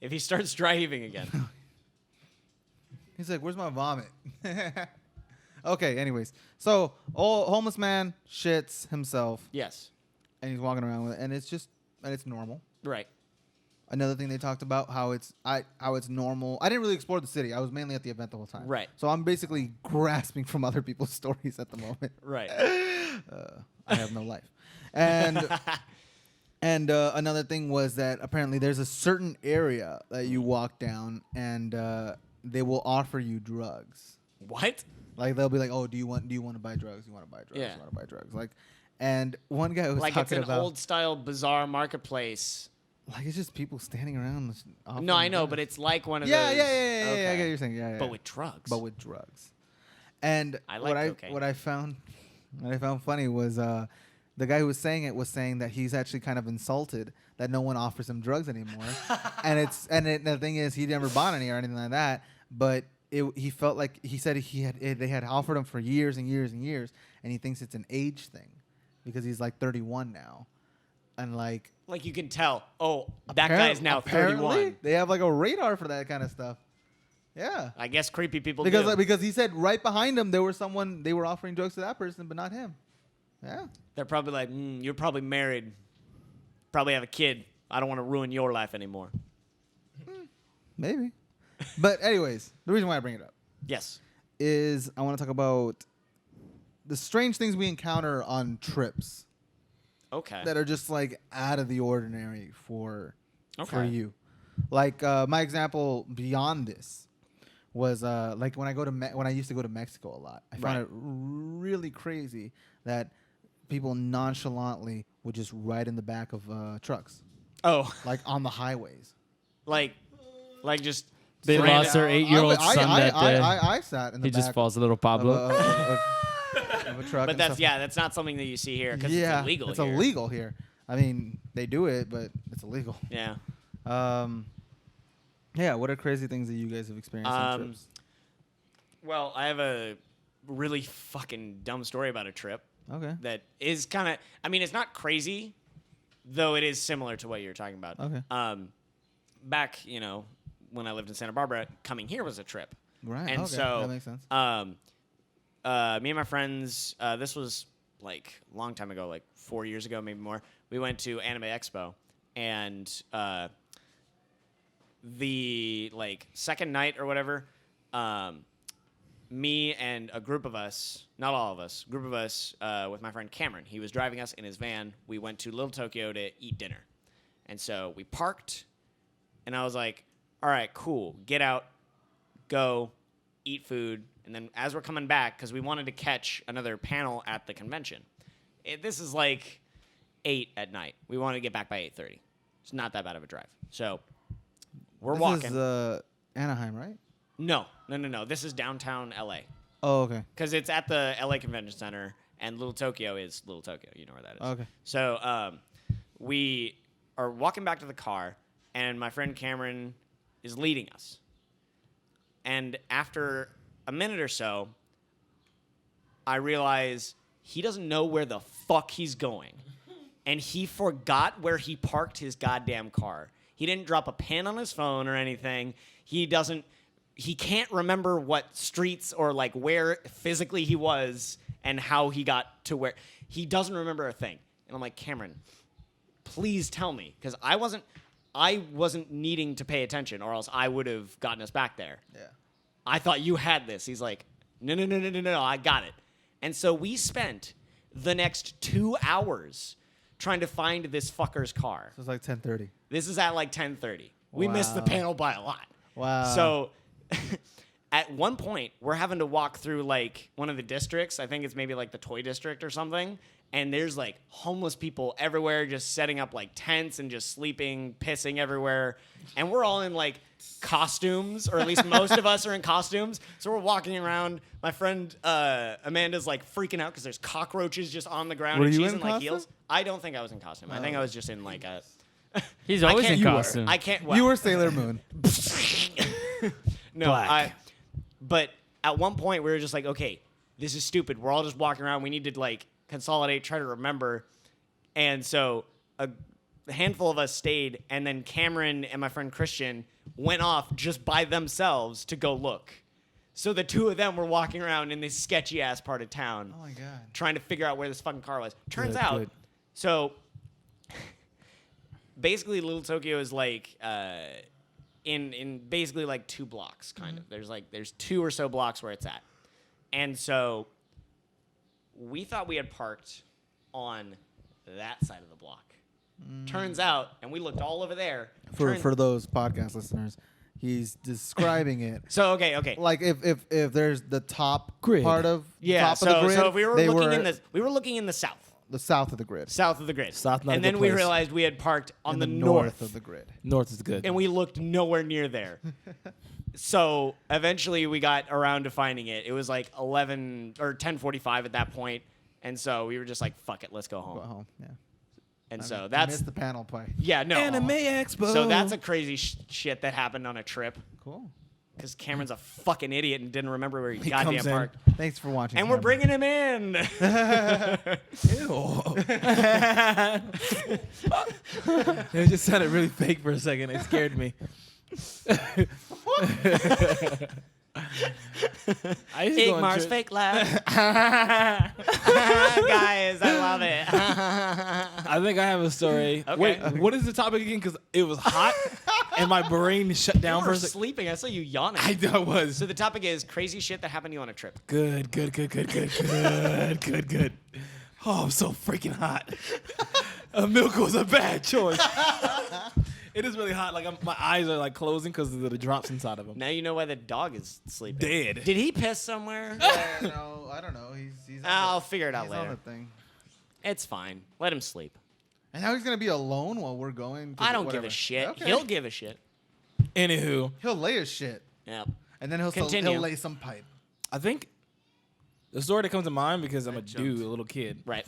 S2: If he starts dry heaving again.
S1: He's like, "Where's my vomit?" Okay, anyways. So old homeless man shits himself
S2: Yes.
S1: and he's walking around with it, and it's normal.
S2: Right.
S1: Another thing they talked about how it's normal. I didn't really explore the city. I was mainly at the event the whole time.
S2: Right.
S1: So I'm basically grasping from other people's stories at the moment.
S2: Right.
S1: I have no life. And another thing was that apparently there's a certain area that you walk down and they will offer you drugs.
S2: What?
S1: Like they'll be like, "Oh, do you want to buy drugs? You want to buy drugs?
S2: Yeah.
S1: You want to buy drugs?" Like, and one guy was
S2: Like it's
S1: talking
S2: an
S1: about
S2: old style bizarre marketplace.
S1: like it's just people standing around. offering
S2: No, I know,
S1: drugs.
S2: but it's like one of
S1: yeah,
S2: those.
S1: yeah. I
S2: Okay.
S1: get what you're saying. Yeah, yeah.
S2: But with drugs.
S1: but with drugs. And
S2: I like cocaine.
S1: what I found funny was the guy who was saying it was saying that he's actually kind of insulted that no one offers him drugs anymore. The thing is he never bought any or anything like that, but he felt like he said they had offered him for years and years and years, and he thinks it's an age thing because he's like 31 now, and like
S2: Like you can tell, oh, that guy's now
S1: apparently
S2: 31.
S1: they have like a radar for that kind of stuff. Yeah.
S2: I guess creepy people
S1: Because
S2: do.
S1: because he said right behind him they were offering drugs to that person but not him. Yeah.
S2: They're probably like, you're probably married, probably have a kid. I don't want to ruin your life anymore.
S1: Maybe. But anyways, the reason why I bring it up
S2: Yes.
S1: is I want to talk about the strange things we encounter on trips
S2: Okay.
S1: that are just like out of the ordinary for
S2: Okay.
S1: you. Like my example beyond this was like when I used to go to Mexico a lot. I found
S2: Right.
S1: it really crazy that people nonchalantly would just ride in the back of trucks,
S2: Oh,
S1: like on the highways.
S2: like just
S3: They
S2: random-
S3: lost their 8-year-old son that day.
S1: I sat in the
S3: He
S1: back
S3: just falls a little
S1: of
S3: Pablo.
S1: of a truck.
S2: But
S1: and
S2: that's
S1: stuff.
S2: that's not something that you see here because
S1: yeah,
S2: it's illegal.
S1: It's
S2: here.
S1: illegal here. I mean, they do it, but it's illegal.
S2: Yeah.
S1: Yeah. What are crazy things that you guys have experienced on trips?
S2: Well, I have a really fucking dumb story about a trip
S1: Okay.
S2: that is kind of. I mean, it's not crazy, though. It is similar to what you're talking about.
S1: Okay.
S2: Back, when I lived in Santa Barbara, coming here was a trip.
S1: Right.
S2: And
S1: okay.
S2: so,
S1: that makes sense.
S2: Me and my friends, this was like a long time ago, like 4 years ago, maybe more. We went to Anime Expo, and the second night or whatever, me and a group of us, not all of us, group of us with my friend Cameron. He was driving us in his van. We went to Little Tokyo to eat dinner, and so we parked, and I was like, "All right, cool, get out, go, eat food." And then as we're coming back, because we wanted to catch another panel at the convention, this is like 8 at night. We wanted to get back by 8:30. It's not that bad of a drive. So we're walking.
S1: This is Anaheim, right?
S2: No. This is downtown LA.
S1: Oh, okay.
S2: Because it's at the LA Convention Center, and Little Tokyo is Little Tokyo. You know where that is.
S1: Okay.
S2: So we are walking back to the car, and my friend Cameron is leading us. And after a minute or so, I realize he doesn't know where the fuck he's going. And he forgot where he parked his goddamn car. He didn't drop a pin on his phone or anything. He can't remember what streets or where physically he was and how he got to where. He doesn't remember a thing. And I'm like, Cameron, please tell me. Because I wasn't needing to pay attention, or else I would have gotten us back there.
S1: Yeah.
S2: I thought you had this. He's like, no, I got it. And so we spent the next 2 hours trying to find this fucker's car.
S1: So it's like 10:30.
S2: This is at 10:30. We missed the
S1: Wow.
S2: panel by a lot.
S1: Wow.
S2: So at one point, we're having to walk through one of the districts. I think it's maybe the toy district or something. And there's homeless people everywhere just setting up tents and just sleeping, pissing everywhere. And we're all in costumes, or at least most of us are in costumes. So we're walking around. My friend Amanda's freaking out because there's cockroaches just on the ground.
S1: Were
S2: and
S1: you
S2: she's
S1: in
S2: in
S1: costume?
S2: heels. I don't think I was in costume. I think I was just in a.
S3: He's always in
S2: you were.
S3: costume.
S2: I can't. Well,
S1: You were Sailor Moon.
S2: no,
S4: Black.
S2: But at one point we were just okay, this is stupid. We're all just walking around. We need to consolidate, try to remember. And so a handful of us stayed, and then Cameron and my friend Christian went off just by themselves to go look. So the two of them were walking around in this sketchy ass part of town.
S1: Oh my god.
S2: Trying to figure out where this fucking car was. Turns
S4: Good,
S2: out,
S4: good.
S2: so basically Little Tokyo is in basically 2 blocks, kind of. There's 2 or so blocks where it's at. And so we thought we had parked on that side of the block. Turns out, and we looked all over there.
S1: For those podcast listeners, he's describing it.
S2: So okay.
S1: Like if there's the top
S4: Grid.
S1: part of
S2: Yeah,
S1: top of the grid,
S2: so if we were
S1: they
S2: looking in the south.
S1: the south of the grid.
S2: South of the grid.
S4: South, not a
S2: and
S4: good
S2: then we
S4: place.
S2: realized we had parked on
S1: In
S2: the
S1: north of the grid.
S4: North is good.
S2: and we looked nowhere near there. So eventually we got around to finding it. It was 11 or 10:45 at that point, and so we were just fuck it, let's go home.
S1: Go home. Yeah.
S2: And
S1: I
S2: so
S1: mean, I
S2: that's
S1: missed the panel play.
S2: yeah, no.
S4: Anime Expo.
S2: So that's a crazy shit that happened on a trip
S1: Cool.
S2: because Cameron's a fucking idiot and didn't remember where he
S4: He
S2: goddamn
S4: comes in.
S2: parked.
S1: Thanks for watching.
S2: And we're
S1: Cameron.
S2: bringing him in.
S4: Ew. It just sounded really fake for a second. It scared me. I used to go on
S2: Igmar's
S4: trips.
S2: fake laugh. Guys, I love it.
S4: I think I have a story.
S2: Okay.
S4: Wait, what is the topic again? Because it was hot and my brain shut down
S2: You
S4: for
S2: were
S4: a second.
S2: sleeping. I saw you yawning.
S4: I was.
S2: So the topic is crazy shit that happened to you on a trip.
S4: Good. Oh, I'm so freaking hot. Milk was a bad choice. It is really hot. My eyes are closing because of the drops inside of them.
S2: Now you know why the dog is sleeping.
S4: Dead.
S2: Did he piss somewhere?
S1: No, I don't know. He's
S2: I'll figure it out
S1: he's on
S2: later.
S1: the thing.
S2: It's fine. Let him sleep.
S1: And now he's gonna be alone while we're going.
S2: I don't give
S1: whatever.
S2: a shit.
S1: Okay.
S2: He'll give a shit.
S4: Anywho,
S1: He'll lay his shit,
S2: Yeah.
S1: and then he'll
S2: Continue.
S1: lay some pipe.
S4: I think the story that comes to mind because I'm a dude, a little kid.
S2: Right.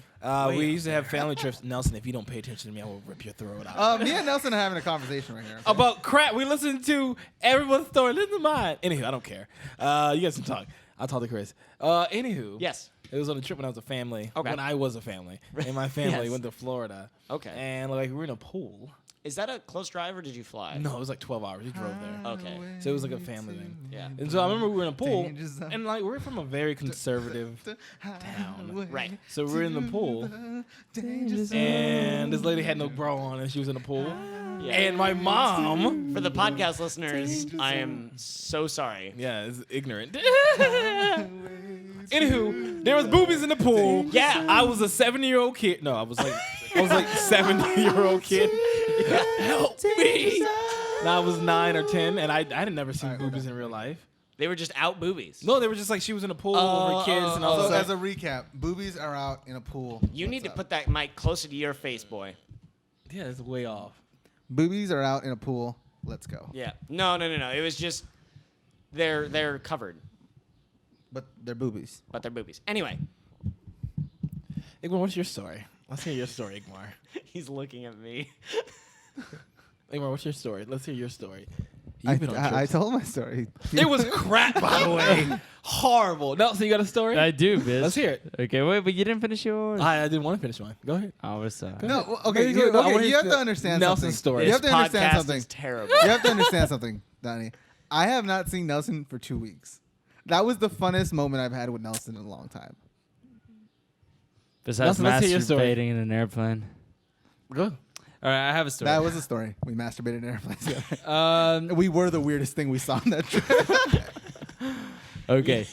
S4: We used to have family trips. Nelson, if you don't pay attention to me, I will rip your throat out.
S1: Me and Nelson are having a conversation right here. Okay?
S4: About crap. We listen to everyone's story. Listen to mine. Anywho, I don't care. You guys can talk. I'll talk to Chris. Anywho.
S2: Yes.
S4: It was on a trip when I was a family.
S2: Okay.
S4: When I was a family. And my family
S2: Yes.
S4: went to Florida.
S2: Okay.
S4: And like we were in a pool.
S2: Is that a close drive or did you fly?
S4: No, it was like 12 hours. We drove there.
S2: Okay.
S4: So it was like a family thing.
S2: Yeah.
S4: And so I remember we were in a pool.
S1: Danger zone.
S4: And like we're from a very conservative town.
S2: Right.
S4: So we were in the pool.
S1: Danger zone.
S4: And this lady had no bra on and she was in the pool.
S2: Yeah.
S4: And my mom.
S2: For the podcast listeners, I am so sorry.
S4: Yeah, is ignorant. Anywho, there was boobies in the pool.
S2: Yeah.
S4: I was a 7-year-old kid. No, I was like 70-year-old kid. Help me. And I was 9 or 10, and I had never seen boobies in real life.
S2: They were just out boobies.
S4: No, they were just like she was in a pool over kids and all
S1: So
S4: that.
S1: as a recap, boobies are out in a pool.
S2: You need to put that mic closer to your face, boy.
S4: Yeah, it's way off.
S1: Boobies are out in a pool. Let's go.
S2: Yeah. No. It was just they're covered,
S1: But they're boobies.
S2: but they're boobies. Anyway,
S4: Igmar, what's your story? Let's hear your story, Igmar.
S2: he's looking at me.
S4: Igmar, what's your story? Let's hear your story.
S1: I
S4: You've been on
S1: I
S4: trips.
S1: told my story.
S4: It was crap, by the way. Horrible. Nelson, you got a story?
S3: I do, bitch.
S4: Let's hear it.
S3: Okay, wait, but you didn't finish yours.
S4: I didn't want to finish mine. Go ahead.
S3: Oh, what's up?
S1: No,
S4: Go
S1: okay.
S4: ahead,
S1: You,
S4: go ahead.
S1: okay, you have to understand
S4: Nelson's
S1: something.
S4: story.
S1: You have
S2: This
S1: to understand
S2: podcast
S1: something.
S2: is terrible.
S1: You have to understand something, Donnie. I have not seen Nelson for 2 weeks. That was the funnest moment I've had with Nelson in a long time.
S3: Besides
S4: Nelson, let's hear your story.
S3: masturbating in an airplane.
S4: Go.
S3: All right, I have a story.
S1: That was a story. We masturbated in airplanes together. We were the weirdest thing we saw on that trip.
S3: Okay.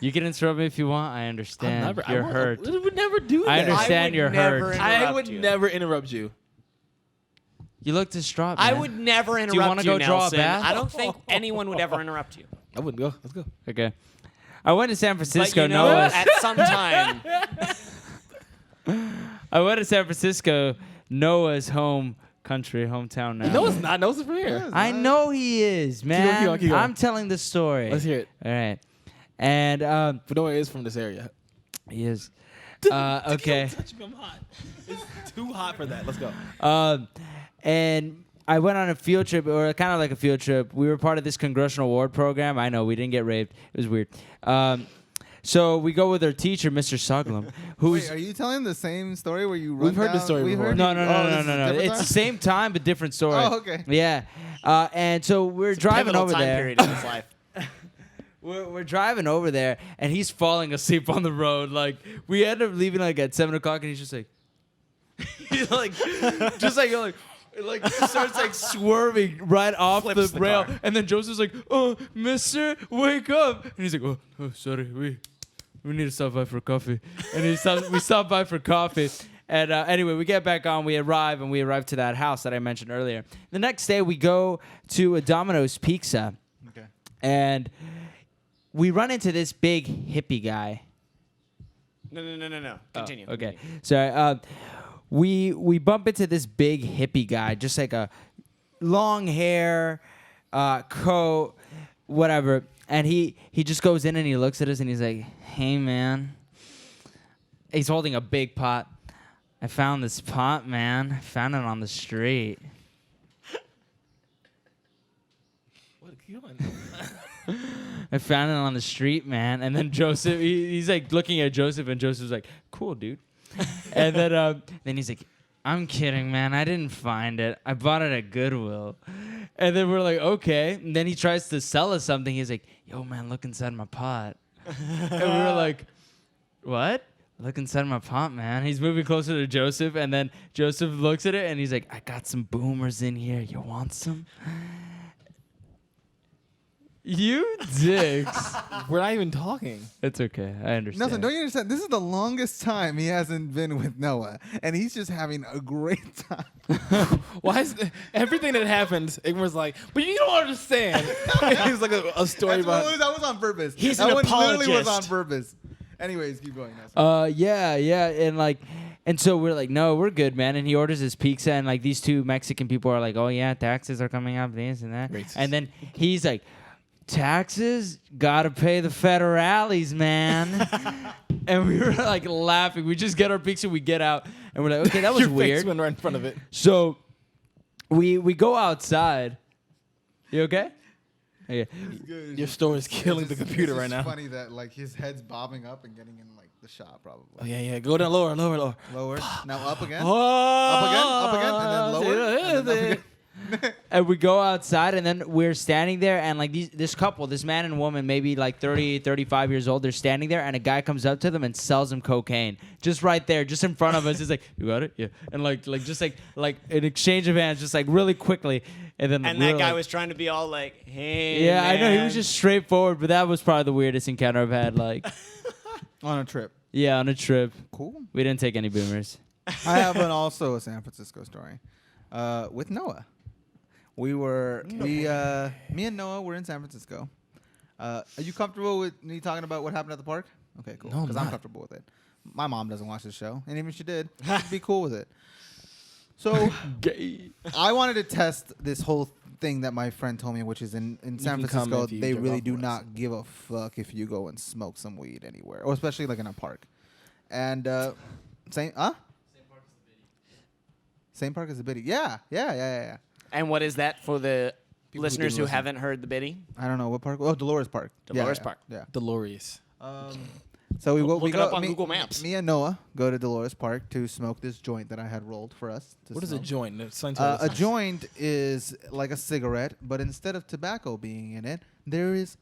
S3: You can interrupt me if you want. I understand. You're hurt.
S4: We would never do that.
S3: I understand you're
S2: never
S3: hurt.
S4: I
S2: interrupt
S4: would
S2: you.
S4: never interrupt you.
S3: You look distraught,
S2: I
S3: man.
S2: would never interrupt
S3: you wanna go draw a
S2: Nelson.
S3: bath?
S2: I don't think anyone would ever interrupt you.
S4: I wouldn't go. Let's go.
S3: Okay. I went to San
S2: But
S3: Francisco.
S2: you know,
S3: Noah's.
S2: at some time,
S3: I went to San Francisco. Noah's hometown now.
S4: No, it's not. No, it's from here.
S3: I know he is, man.
S4: keep going.
S3: I'm telling the story.
S4: Let's hear it.
S3: All right. And
S4: But Noah is from this area.
S3: he is. Okay.
S4: Touch me, I'm hot. It's too hot for that. Let's go.
S3: And I went on a field trip, or kind of like a field trip. We were part of this congressional award program. I know we didn't get raped. It was weird. So we go with our teacher, Mr. Suglum, who's
S1: Wait, are you telling the same story where you run
S4: We've heard this
S1: down-
S4: story
S1: we
S4: before.
S1: heard
S3: no.
S1: you- oh, this is
S3: It's
S1: different
S3: the same time but different story.
S1: Oh, okay.
S3: Yeah. And so we're driving
S2: pivotal
S3: over
S2: time
S3: there.
S2: period in his life.
S3: We're driving over there, and he's falling asleep on the road. Like, we end up leaving like at 7 o'clock, and he's just like, he's like, just like starts like swerving right off
S2: Flips the
S3: rail,
S2: car.
S3: and then Joseph's like, "Oh, Mister, wake up!" And he's like, "Oh, sorry, we need to stop by for coffee." And we stop by for coffee. And anyway, we get back on. We arrive to that house that I mentioned earlier. The next day, we go to a Domino's Pizza.
S1: Okay.
S3: And we run into this big hippie guy.
S2: No. Continue.
S3: Oh, okay. So we bump into this big hippie guy, just like a long hair, coat, whatever. And he just goes in and he looks at us and he's like, "Hey, man." He's holding a big pot. "I found this pot, man. I found it on the street."
S4: What are you doing?
S3: "I found it on the street, man." And then Joseph, he's like looking at Joseph, and Joseph's like, "Cool, dude." And then he's like, "I'm kidding, man. I didn't find it. I bought it at Goodwill." And then we're like, "Okay." And then he tries to sell us something. He's like, "Yo, man, look inside my pot." And we were like, "What?" "Look inside my pot, man." He's moving closer to Joseph, and then Joseph looks at it, and he's like, "I got some boomers in here. You want some?" You dicks.
S4: We're not even talking.
S3: It's okay. I understand.
S1: Nelson, don't you understand? This is the longest time he hasn't been with Noah, and he's just having a great time.
S4: Why is everything that happens? Igmar's like, but you don't understand. It's like a story about.
S1: That was on purpose.
S2: He's
S1: that
S2: an
S1: one literally was
S2: apologist.
S1: on purpose. Anyways, keep going, Nelson.
S3: Yeah, and like, And so we're like, no, we're good, man. And he orders his pizza, and like these two Mexican people are like, oh yeah, taxes are coming up, this and that.
S4: Racist.
S3: And then he's like, taxes? Gotta pay the federales, man. And we were like laughing. We just get our pizza, we get out, and we're like, okay, that was
S4: Your
S3: weird.
S4: face went right in front of it.
S3: So we go outside. You okay? Okay.
S4: Your store is killing the computer right now.
S1: It's funny that like his head's bobbing up and getting in like the shot probably.
S4: Oh yeah. Go down lower.
S1: Lower. Now up again.
S4: Oh,
S1: Up again, and then lower. And then up again.
S3: And we go outside, and then we're standing there, and like this couple, this man and woman, maybe like 30, 35 years old, they're standing there, and a guy comes up to them and sells them cocaine. Just right there, just in front of us. He's like, you got it? Yeah. And like just like an exchange of hands, just like really quickly. And then
S2: And
S3: we
S2: that
S3: were
S2: guy
S3: like,
S2: was trying to be all like, hey,
S3: yeah, I know. He
S2: man.
S3: was just straightforward, but that was probably the weirdest encounter I've had. Like,
S1: On a trip.
S3: yeah, on a trip.
S1: Cool.
S3: We didn't take any boomers.
S1: I have also a San Francisco story with Noah. Me and Noah were in San Francisco. Are you comfortable with me talking about what happened at the park? Okay, cool.
S4: No, I'm
S1: Because I'm
S4: not.
S1: comfortable with it. My mom doesn't watch the show, and even if she did, she'd be cool with it. So I wanted to test this whole thing that my friend told me, which is in San
S4: can
S1: Francisco,
S4: comment if you
S1: they
S4: jerk
S1: really
S4: off
S1: do
S4: for us.
S1: not give a fuck if you go and smoke some weed anywhere, or especially like in a park. And same park as the Biddy. Yeah.
S2: And what is that for the
S1: People who
S2: listeners
S1: didn't
S2: who
S1: listen.
S2: haven't heard the biddy?
S1: I don't know what park. Oh, Dolores Park.
S2: Dolores
S1: yeah,
S2: Park.
S1: Yeah.
S4: Dolores.
S1: So we
S2: Look
S1: we
S2: it
S1: go
S2: up on
S1: me,
S2: Google Maps.
S1: Me and Noah go to Dolores Park to smoke this joint that I had rolled for us. To
S4: What is a
S1: smoke.
S4: joint?
S1: A joint is like a cigarette, but instead of tobacco being in it, there is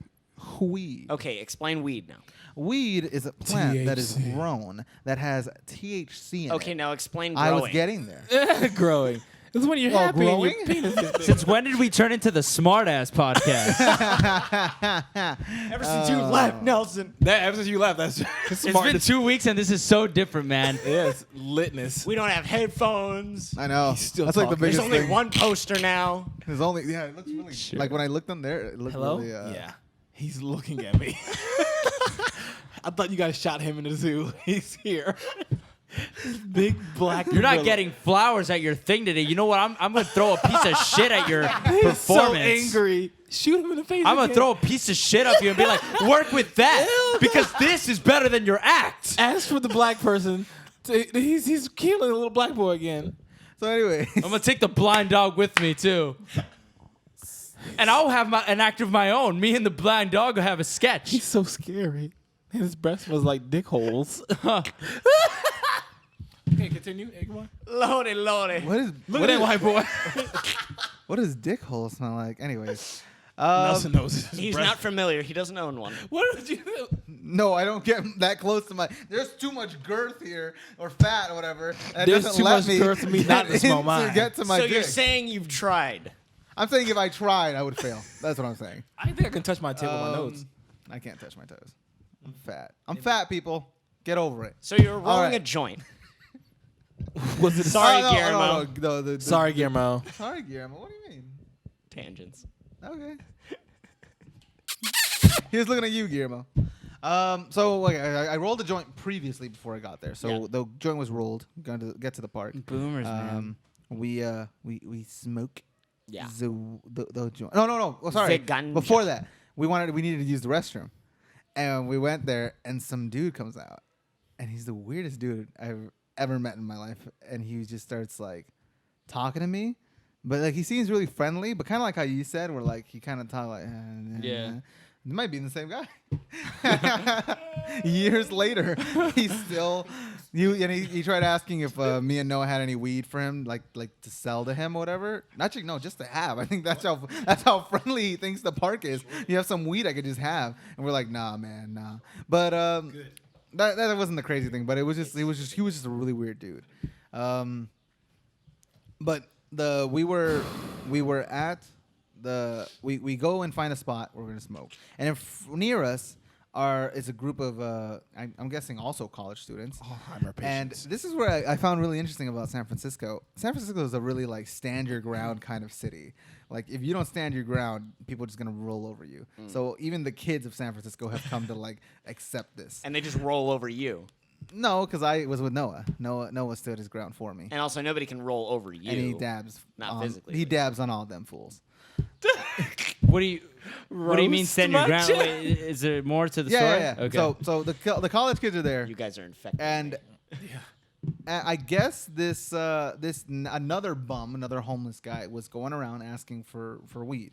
S1: weed.
S2: Okay, explain weed now.
S1: Weed is a plant that is
S4: THC.
S1: grown that has THC in it.
S2: Okay, now explain
S1: I
S2: growing.
S1: was getting there.
S4: Growing. This is when you're
S1: Oh,
S4: happy and your
S1: growing?
S4: penis is big.
S3: Since when did we turn into the smartass podcast?
S2: Ever since you left, Nelson.
S4: Ever since you left, that's
S3: It's
S4: smart.
S3: been 2 weeks, and this is so different, man.
S4: Yes, litness.
S2: We don't have headphones.
S1: I know.
S4: He's still
S1: That's like the
S4: talking.
S2: There's
S1: biggest
S2: only
S1: thing.
S2: one poster now.
S1: There's only it looks really
S3: Sure.
S1: like when I looked on there. It looked
S4: Hello?
S1: really.
S4: Yeah. He's looking at me. I thought you guys shot him in the zoo. He's here. Big black.
S3: You're not
S4: gorilla.
S3: getting flowers at your thing today. You know what? I'm gonna throw a piece of shit at your
S4: He's
S3: performance.
S4: so angry. Shoot him in the face.
S3: I'm gonna
S4: again.
S3: throw a piece of shit up you and be like, work with that because this is better than your act.
S4: Ask for the black person. He's killing a little black boy again.
S1: So anyway,
S3: I'm gonna take the blind dog with me too. And I'll have an act of my own. Me and the blind dog will have a sketch.
S4: He's so scary. His breast was like dick holes. Okay, continue. Egmont.
S2: Lordy.
S1: what is
S4: Look at that white boy.
S1: what does dick hole smell like? Anyways,
S4: Nelson knows. His
S2: He's
S4: breast-
S2: not familiar. He doesn't own one.
S4: What did you do?
S1: no, I don't get that close to my. There's too much girth here or fat or whatever. And it
S4: There's
S1: doesn't
S4: too
S1: let
S4: much
S1: me
S4: girth for me not to smell
S1: to
S4: mine.
S1: get to my
S2: So
S1: dick.
S2: you're saying you've tried.
S1: I'm saying if I tried, I would fail. That's what I'm saying.
S4: I think I can touch my tip with my nose.
S1: I can't touch my toes. I'm fat. I'm fat, people. Get over it.
S2: So you're rolling
S1: right.
S2: a joint.
S4: Was it
S2: Sorry,
S1: Oh,
S2: Guillermo.
S1: No,
S4: Sorry, Guillermo.
S1: Sorry, Guillermo. What do you mean?
S2: Tangents.
S1: Okay. He was looking at you, Guillermo. So like, I rolled a joint previously before I got there. So
S2: Yeah.
S1: the joint was rolled. Going to get to the park.
S3: Boomers, man.
S1: We smoke.
S2: Yeah.
S1: The joint. No. Oh, sorry.
S2: The ganja.
S1: Before that, we needed to use the restroom, and we went there, and some dude comes out, and he's the weirdest dude I've ever met in my life, and he just starts like talking to me, but like he seems really friendly, but kind of like how you said, where like he kind of talk like,
S3: Yeah.
S1: It might be the same guy. Years later, he's still and he tried asking if me and Noah had any weed for him, like to sell to him or whatever. Actually, no, just to have. I think that's how friendly he thinks the park is. You have some weed I could just have, and we're like, nah, man, nah. But that wasn't the crazy thing. But he was just a really weird dude. But we were at we go and find a spot where we're gonna smoke, and near us is a group of I'm guessing also college students. And this is where I found really interesting about San Francisco. San Francisco is a really like stand your ground kind of city. Like if you don't stand your ground, people are just gonna roll over you. So even the kids of San Francisco have come to like accept this.
S2: And they just roll over you.
S1: No, because I was with Noah. Noah stood his ground for me.
S2: And also, nobody can roll over you.
S1: And he dabs.
S2: Not physically,
S1: He
S2: but-
S1: dabs on all them fools.
S3: What do you mean
S4: Roast
S3: stand your
S4: my
S3: ground?
S4: chest.
S3: Wait, is there more to the
S1: Yeah,
S3: story?
S1: yeah, yeah.
S3: Okay.
S1: So the college kids are there,
S2: You guys are infected.
S1: and I guess another bum, another homeless guy, was going around asking for weed,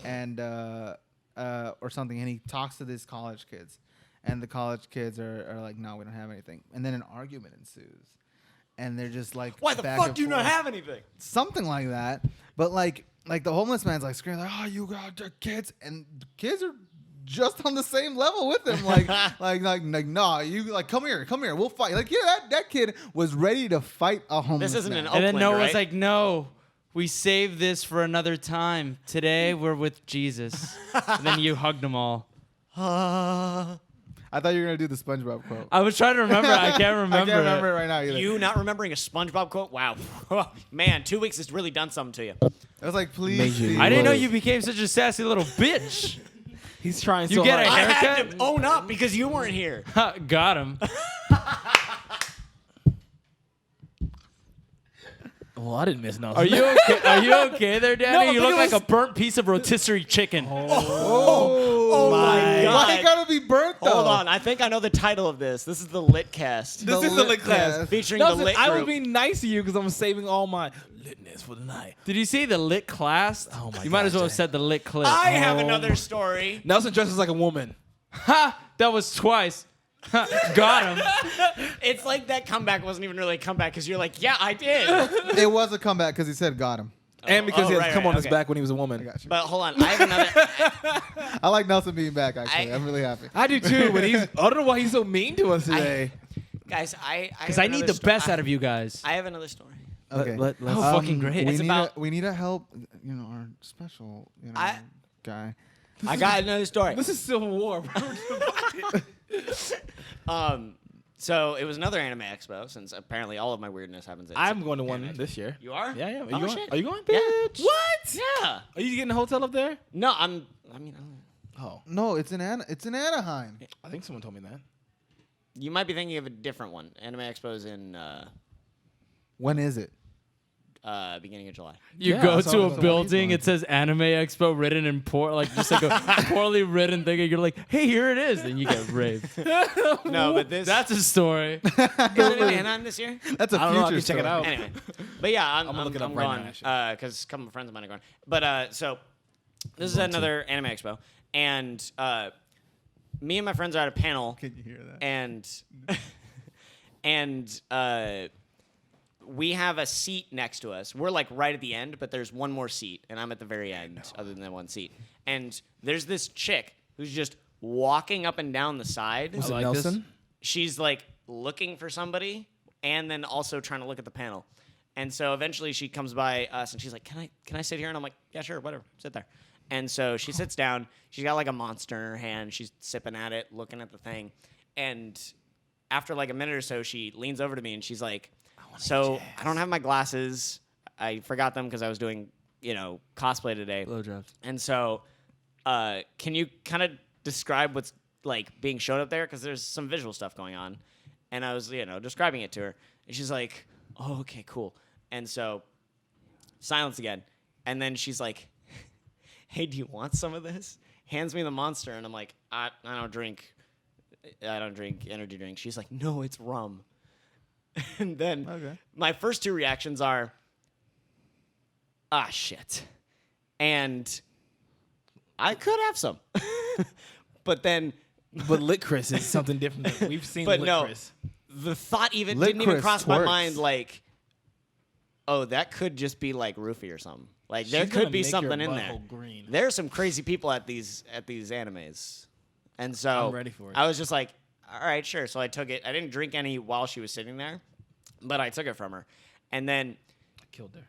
S1: and or something, and he talks to these college kids, and the college kids are like, no, we don't have anything, and then an argument ensues, and they're just like,
S2: Why the
S1: back
S2: fuck
S1: and
S2: do you not
S1: forth.
S2: have anything?
S1: Something like that, but like the homeless man's like screaming like, oh, you got the kids, and the kids are just on the same level with him, like nah, you like come here, we'll fight. Like yeah, that kid was ready to fight a homeless
S2: This isn't
S1: man.
S2: an
S3: And then
S2: Oakland,
S3: Noah's
S2: right?
S3: like, no, we saved this for another time. Today we're with Jesus. And then you hugged them all.
S1: I thought you were gonna do the SpongeBob quote.
S3: I was trying to remember. I can't remember.
S1: I can't remember it right now either.
S2: You not remembering a SpongeBob quote? Wow. Man, 2 weeks has really done something to you.
S1: It was like, please.
S4: Major.
S1: Steve,
S3: I didn't know
S1: please.
S3: you became such a sassy little bitch.
S4: He's trying
S3: You
S4: so
S3: get a
S4: hard.
S2: I had
S3: haircut?
S2: to own up because you weren't here.
S3: Got him.
S4: Well, I didn't miss nothing.
S3: Are you okay? Are you okay there, Danny?
S4: No,
S3: you
S4: I
S3: look
S4: think
S3: like
S4: it
S3: a burnt piece of rotisserie chicken.
S1: Oh,
S2: my God.
S1: Why it gotta be burnt though?
S2: Hold on. I think I know the title of this. This is the LitCast.
S4: This is the lit class.
S2: Featuring
S4: No,
S2: the lit
S4: I
S2: group.
S4: was being nice to you because I'm saving all my litness for the night.
S3: Did you see the lit class?
S4: Oh my
S3: You might as
S4: God,
S3: well have
S4: Jay.
S3: said the lit clip.
S2: I have another story.
S4: Nelson dresses like a woman.
S3: Ha! That was twice. Got him.
S2: It's like that comeback wasn't even really a comeback because you're like, yeah, I did.
S1: It was a comeback because he said got him.
S4: And because he had
S2: right,
S4: to come
S2: right,
S4: on his
S2: okay.
S4: back when he was a woman.
S1: I got you.
S2: But hold on. I have another.
S1: I like Nelson being back. Actually,
S2: I-
S1: I'm really happy.
S4: I do too, but I don't know why he's so mean to us today.
S2: Guys,
S3: Because I need the best out of you guys.
S2: I have another story.
S1: Okay.
S4: let's-
S3: Oh, fucking great.
S2: It's about-
S1: we need to help. You know, our special guy.
S2: I got another story.
S4: This is Civil War.
S2: So it was another anime expo since apparently all of my weirdness happens at
S4: I'm going to one
S2: anime expo.
S4: this year.
S2: You are?
S4: Yeah, yeah. Are you
S2: Oh,
S4: going?
S2: shit.
S4: Are you going?
S2: Yeah.
S4: Bitch. What?
S2: Yeah.
S4: Are you getting a hotel up there?
S2: No, I mean, I don't know.
S4: Oh,
S1: No, it's in Anaheim.
S4: I think someone told me that.
S2: You might be thinking of a different one. Anime expo's in
S1: When is it?
S2: beginning of July.
S3: You
S4: Yeah,
S3: go
S4: so-
S3: to
S4: so
S3: a
S4: what
S3: building,
S1: he's
S3: it says Anime Expo written in like just like a poorly written thing, and you're like, hey, here it is. Then you get raped.
S2: No, but this
S3: That's a story.
S2: is it in Anaheim this year.
S1: That's a
S4: I don't know, I
S1: future
S4: can check it
S1: story.
S4: out.
S2: Anyway, but yeah, I'm
S4: gonna look it up
S2: I'm
S4: right
S2: going
S4: now, actually.
S2: because a couple of friends of mine are going. But so this is another anime expo, and me and my friends are at a panel,
S1: Can you hear that?
S2: and we have a seat next to us. We're like right at the end, but there's one more seat, and I'm at the very end, other than that one seat. And there's this chick who's just walking up and down the side.
S4: Was it
S3: like
S4: Nelson?
S3: this.
S2: She's like looking for somebody, and then also trying to look at the panel. And so eventually she comes by us, and she's like, "Can I sit here?" And I'm like, "Yeah, sure, whatever, sit there." And so she sits down. She's got like a monster in her hand. She's sipping at it, looking at the thing. And after like a minute or so, she leans over to me and she's like, "So I don't have my glasses. I forgot them because I was doing, cosplay today.
S3: Blowjobs.
S2: And so, can you kind of describe what's like being shown up there? Because there's some visual stuff going on." And I was, describing it to her. And she's like, "Oh, okay, cool." And so, silence again. And then she's like, "Hey, do you want some of this?" Hands me the monster. And I'm like, I don't drink energy drinks. She's like, "No, it's rum." And then
S1: Okay.
S2: my first two reactions are, shit. And I could have some. But then,
S4: But Lit Chris is something different. We've seen
S2: but
S4: Lit
S2: no,
S4: Chris.
S2: the thought didn't even
S1: Licorice
S2: cross my
S1: twerks.
S2: mind like, oh, that could just be like roofie or something. Like there
S4: She's gonna
S2: could be
S4: make
S2: something
S4: your
S2: in there.
S4: butthole green.
S2: There are some crazy people at these animes. And so
S4: I'm ready for it.
S2: I was just like, all right, sure. So I took it. I didn't drink any while she was sitting there, but I took it from her. And then
S4: Killed her.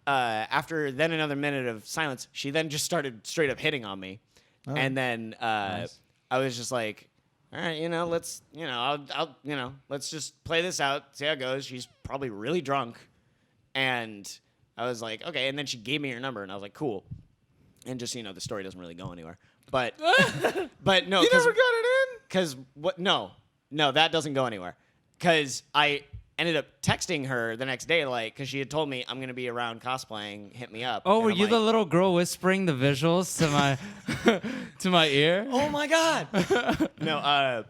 S2: after then another minute of silence, she then just started straight up hitting on me.
S1: Oh.
S2: And then I was just like, all right, let's, let's just play this out, see how it goes. She's probably really drunk. And I was like, okay. And then she gave me her number, and I was like, cool. And just, the story doesn't really go anywhere. But no,
S1: You never got it in?
S2: because what? No, that doesn't go anywhere. because I ended up texting her the next day, like, because she had told me I'm gonna be around cosplaying. Hit me up.
S3: Oh,
S2: And
S3: were
S2: I'm
S3: you
S2: like,
S3: the little girl whispering the visuals to my to my ear?
S2: Oh my god. No.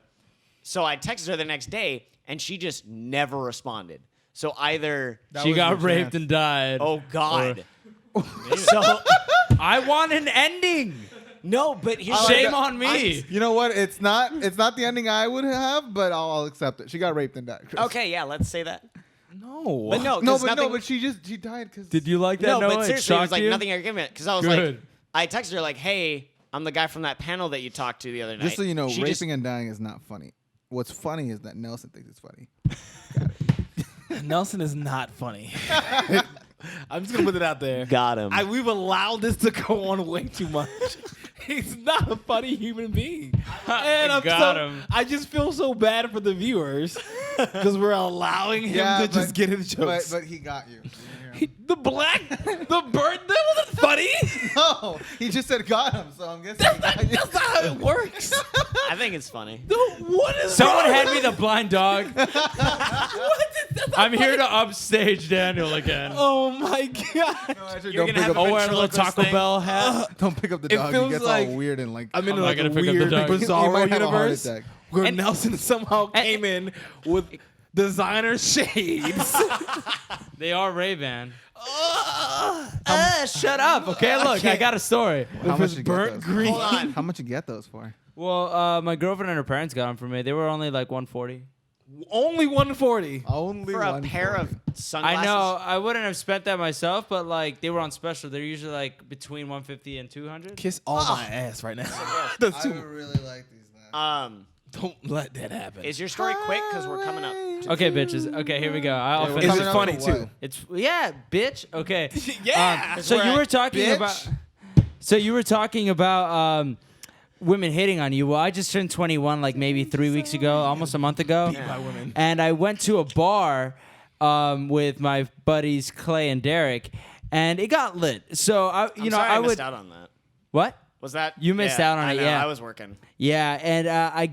S2: So I texted her the next day, and she just never responded. So either
S1: That
S3: She
S1: was
S3: got
S1: your
S3: raped
S1: chance.
S3: and died.
S2: oh god. So
S3: I want an ending.
S2: no, but here's
S3: Shame
S1: that.
S3: on me.
S1: You know what? It's not the ending I would have, but I'll accept it. She got raped and died. Chris.
S2: Okay, yeah, let's say that.
S4: No.
S2: But no,
S1: No,
S2: 'cause
S1: but
S2: nothing,
S1: she died because.
S3: Did you like that?
S2: no,
S3: Noah?
S2: but
S3: It
S2: seriously, it was
S3: shocked
S2: like
S3: you?
S2: nothing argument because I was
S3: Good.
S2: like, I texted her like, "Hey, I'm the guy from that panel that you talked to the other night."
S1: Just so you know,
S2: She
S1: raping
S2: just-
S1: and dying is not funny. What's funny is that Nelson thinks it's funny.
S4: Nelson is not funny. I'm just gonna put it out there.
S2: got him.
S4: We've allowed this to go on way too much. He's not a funny human being. And
S3: Got him.
S4: I just feel so bad for the viewers because we're allowing him to just get his jokes.
S1: But he got you.
S4: The bird, that wasn't funny.
S1: No, he just said got him. So I'm guessing.
S4: That's not how it works.
S2: I think it's funny.
S4: No, what is
S3: Someone
S4: wrong?
S3: hand me the blind dog.
S4: What is, that's not
S3: I'm here
S4: funny.
S3: to upstage Daniel again.
S4: Oh my god.
S1: No, actually,
S2: You're
S1: don't
S2: gonna
S1: pick
S2: have
S1: up.
S3: Oh, wearing a little
S2: ventriloquist
S3: Taco
S2: thing.
S3: Bell hat.
S1: Don't pick up the
S4: It
S1: dog. He
S4: feels
S1: gets
S4: like-
S1: all weird and like.
S4: I'm in
S3: I'm not
S4: like a
S3: gonna pick up the
S4: weird,
S3: dog.
S4: bizarre
S1: He might have a heart
S4: universe
S1: attack.
S4: where
S3: And-
S4: Nelson somehow came in with designer shades.
S3: They are Ray-Ban. Shut up. Okay, look, I got a story.
S1: How much
S4: it's
S1: you
S4: burnt
S1: get those?
S4: green.
S2: Hold on.
S1: How much you get those for?
S3: Well, my girlfriend and her parents got them for me. They were only like 140.
S4: Only 140.
S1: Only
S2: For a
S1: one
S2: pair of sunglasses.
S3: I know. I wouldn't have spent that myself, but like they were on special. They're usually like between 150 and 200.
S4: Kiss all my ass right now. That's
S1: I
S4: too.
S1: would really like these. Then.
S4: Don't let that happen.
S2: Is your story quick? Because we're coming up.
S3: Okay, bitches. Okay, here we go. I'll
S1: Yeah, we're
S3: finish
S4: Is
S1: coming
S4: it
S1: up
S4: funny
S1: for what?
S4: too?
S3: It's yeah, bitch. Okay.
S4: Yeah.
S3: So
S2: we're
S3: you
S2: at
S3: were talking
S1: bitch.
S3: about. So you were talking about women hitting on you. Well, I just turned 21 like maybe 3 weeks ago, almost a month ago.
S4: By women.
S3: And I went to a bar with my buddies Clay and Derek, and it got lit. So I
S2: I
S3: would
S2: missed out on that.
S3: what?
S2: Was that
S3: You missed out on
S2: I
S3: it,
S2: know,
S3: yeah.
S2: I was working.
S3: Yeah, and I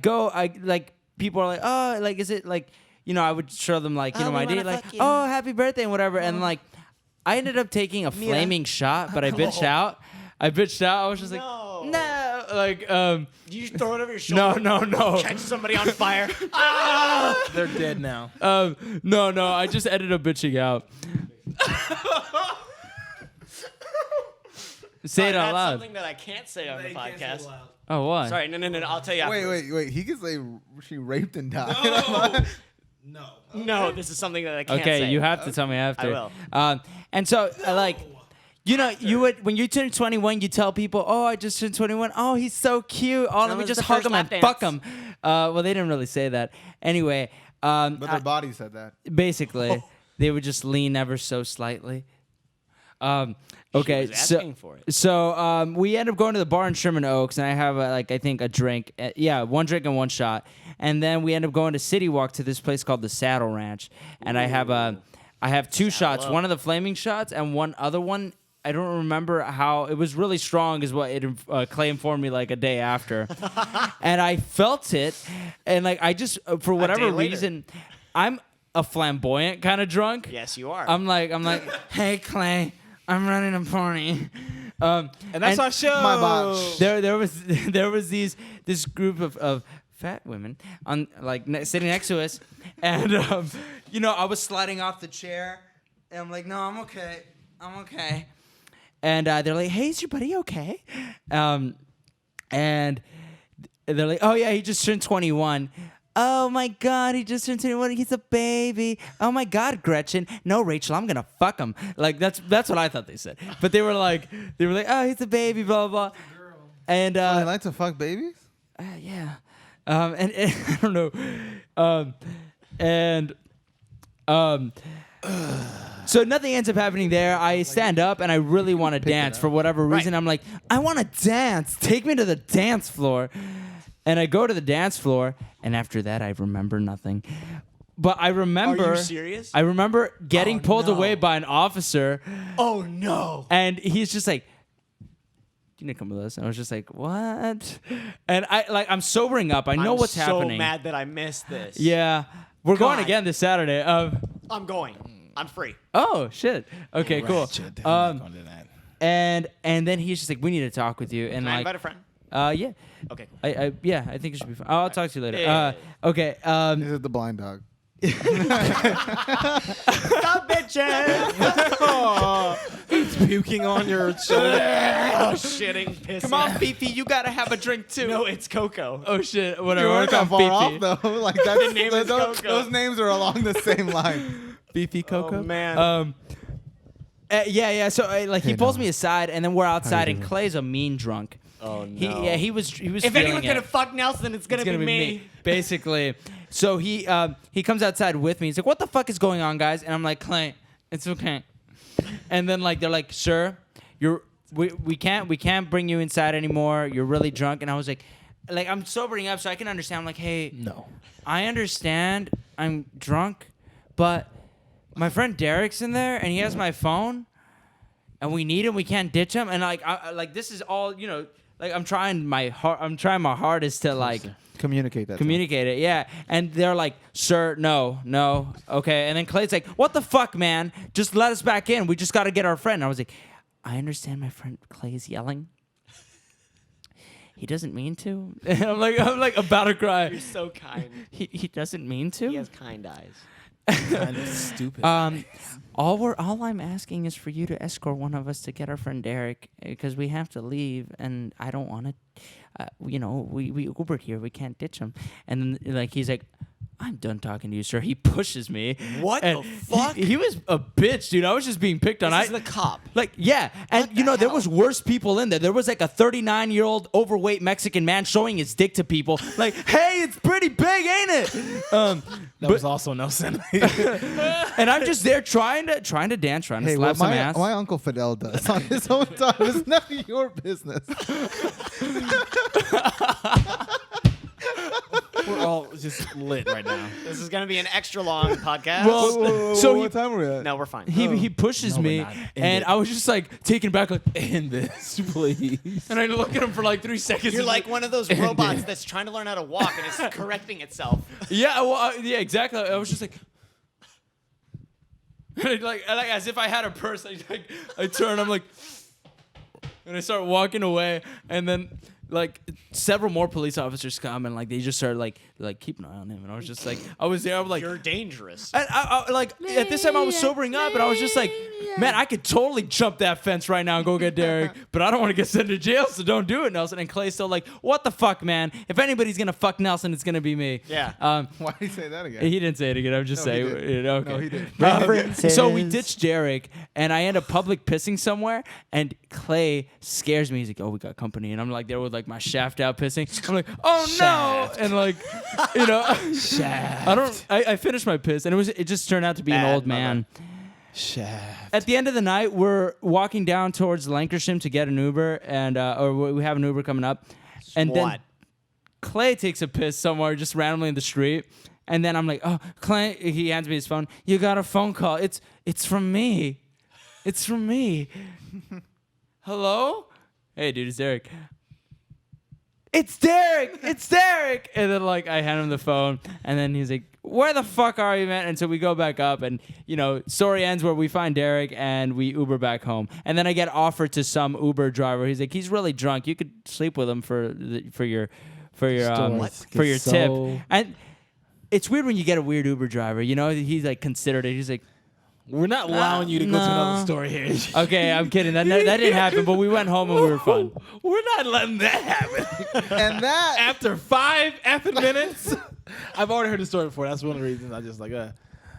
S3: like people are like, oh, like is it like I would show them like my
S2: we
S3: ID,
S2: wanna
S3: like
S2: fuck you.
S3: oh happy birthday and whatever, and like I ended up taking a flaming shot, but I bitched out. I was just like no, like
S2: Did you throw it over your shoulder?
S3: no.
S2: Catch somebody on fire.
S4: They're dead now.
S3: No, I just ended up bitching out. Say it out
S2: That's
S3: loud.
S2: something that I can't say on the podcast.
S3: Oh, what?
S2: Sorry, no. I'll tell you afterwards.
S1: Wait. He could say she raped and died.
S4: No.
S2: No, this is something that I can't say.
S3: Okay, you have to tell me after.
S2: will.
S3: And so, like, you would when you turn 21, you tell people, "Oh, I just turned 21. Oh, he's so cute. Oh, let me
S2: was
S3: just
S2: the
S3: hug
S2: first
S3: him and
S2: lap
S3: fuck
S2: dance."
S3: him." Well, they didn't really say that. Anyway,
S1: But their body said that.
S3: basically, they would just lean ever so slightly. Okay,
S2: was asking for it.
S3: So we end up going to the bar in Sherman Oaks, and I have I think a drink. Yeah, one drink and one shot, and then we end up going to City Walk to this place called the Saddle Ranch, and I have two shots,
S2: up.
S3: one of the flaming shots and one other one. I don't remember how it was really strong, is what it Clay informed me like a day after, and I felt it, and like I just for whatever
S2: day later.
S3: reason, I'm a flamboyant kind of drunk.
S2: Yes, you are.
S3: I'm like, hey Clay, I'm running a party.
S4: And that's our show.
S1: My botch.
S3: There was this group of fat women on sitting next to us, and I was sliding off the chair, and I'm like, no, I'm okay, and they're like, hey, is your buddy okay? And they're like, oh yeah, he just turned 21. Oh my God, he just turned 21. He's a baby. Oh my God, Gretchen. No, Rachel, I'm gonna fuck him. Like that's what I thought they said. But they were like, oh, he's a baby, blah blah blah. And
S1: I like to fuck babies.
S3: yeah, and I don't know, so nothing ends up happening there. I stand up and I really want to dance for whatever reason. I'm like, I want to dance. Take me to the dance floor. And I go to the dance floor, and after that, I remember nothing. But I remember.
S2: Are you serious?
S3: I remember getting pulled away by an officer,
S2: oh no.
S3: and he's just like, "You need to come with us." And I was just like, "What?" And I'm sobering up. I know what's
S2: so
S3: happening.
S2: mad that I missed this.
S3: Yeah. We're going
S2: God.
S3: again this Saturday.
S2: I'm going. I'm free.
S3: Oh shit. Okay, cool.
S4: Ratchet. I'm not gonna do that.
S3: And then he's just like, we need to talk with you. And
S2: Can I
S3: like,
S2: invite a friend?
S3: yeah.
S2: Okay. Cool.
S3: I think it should be fun. I'll talk to you later.
S2: Yeah.
S3: Okay.
S1: This is the blind dog.
S2: Stop, bitches!
S4: He's puking on your shoulder.
S2: Oh, shitting, pissing.
S3: Come on, Fifi, you gotta have a drink too.
S2: No, it's Coco.
S3: Oh shit.
S1: You
S3: Whatever.
S1: weren't that far off
S3: Fifi.
S1: though. Like that's
S2: The name is
S1: those,
S2: Coco.
S1: those names are along the same line.
S3: Fifi Coco.
S2: Oh, man.
S3: Yeah. So like he
S1: Hey,
S3: pulls
S1: Noah.
S3: me aside, and then we're outside, and
S1: doing?
S3: Clay's a mean drunk.
S2: Oh, no.
S3: He was.
S2: If
S3: feeling
S2: anyone's
S3: it.
S2: gonna fuck Nelson, it's gonna,
S3: It's gonna
S2: be me.
S3: basically. So he comes outside with me. He's like, "What the fuck is going on, guys?" And I'm like, "Clay, it's okay." And then like they're like, "Sir, we can't bring you inside anymore. You're really drunk." And I was like I'm sobering up so I can understand. I'm like, "Hey,
S4: No.
S3: I understand. I'm drunk, but my friend Derek's in there, and he has my phone, and we need him. We can't ditch him. And like this is all like I'm trying my hardest to like."
S1: Communicate that.
S3: Communicate it, yeah. And they're like, "Sir, no, okay." And then Clay's like, "What the fuck, man? Just let us back in. We just got to get our friend." And I was like, "I understand my friend Clay is yelling. He doesn't mean to." And I'm like about to cry.
S2: You're so kind.
S3: He doesn't mean to.
S2: He has kind eyes.
S4: Kind of stupid.
S3: All I'm asking is for you to escort one of us to get our friend Derek because we have to leave, and I don't want to. We Ubered here. We can't ditch him. And then like he's like, "I'm done talking to you, sir." He pushes me.
S2: What
S3: and
S2: the fuck?
S3: He was a bitch, dude. I was just being picked on.
S2: This is the cop.
S3: Like, yeah. And, there was worse people in there. There was like a 39-year-old overweight Mexican man showing his dick to people. Like, hey, it's pretty big, ain't it?
S4: That was also Nelson.
S3: And I'm just there trying to dance, trying to
S1: Hey,
S3: slap
S1: what
S3: some ass.
S1: my Uncle Fidel does on his own time is none of your business.
S4: We're all just lit right now.
S2: This is gonna be an extra long podcast.
S3: Well, so
S1: what time are we at?
S2: no, we're fine.
S3: He pushes
S4: No, we're
S3: me,
S4: not. End
S3: and
S4: it.
S3: I was just like taken back, like,
S4: End this, please.
S3: and I look at him for like 3 seconds.
S2: You're
S3: and
S2: like one of those robots that's trying to learn how to walk and it's correcting itself.
S3: yeah, well, yeah, exactly. I was just like, like as if I had a purse. I turn, I'm like, and I start walking away, and then like several more police officers come, and like they just started like keep an eye on him, and I was just like, I was there, I was like,
S2: You're dangerous.
S3: and I like at this time I was sobering up, and I was just like, man, I could totally jump that fence right now and go get Derek, but I don't want to get sent to jail, so don't do it, Nelson. And Clay's still like, what the fuck, man? If anybody's gonna fuck Nelson, it's gonna be me.
S2: Yeah.
S1: Why did he say that again?
S3: He didn't say it again. I'm just
S1: No, he
S3: saying.
S1: did.
S3: Okay.
S1: No, he did.
S3: So we ditched Derek, and I end up public pissing somewhere, and Clay scares me. He's like, "Oh, we got company," and I'm like there with like my shaft out pissing. I'm like, "Oh no!" And like,
S4: Shaft.
S3: I finished my piss, and it just turned out to be an
S2: Bad
S3: old man.
S4: Shaft.
S3: At the end of the night, we're walking down towards Lancashire to get an Uber, and or we have an Uber coming up, and then
S2: What?
S3: Clay takes a piss somewhere just randomly in the street, and then I'm like, "Oh, Clay!" He hands me his phone. "You got a phone call? It's from me. It's from me." Hello? Hey, dude, it's Derek. It's Derek! It's Derek! And then, like, I hand him the phone, and then he's like, "Where the fuck are you, man?" And so we go back up, and, story ends where we find Derek, and we Uber back home. And then I get offered to some Uber driver. He's like, "He's really drunk. You could sleep with him for your tip." And it's weird when you get a weird Uber driver. He's, like, considered it. He's like,
S4: We're not allowing you to go to another story here.
S3: "Okay, I'm kidding. That didn't happen, but we went home and we were fun."
S4: We're not letting that happen.
S1: And that
S4: After 5 effing minutes, I've already heard the story before. That's one of the reasons I just like.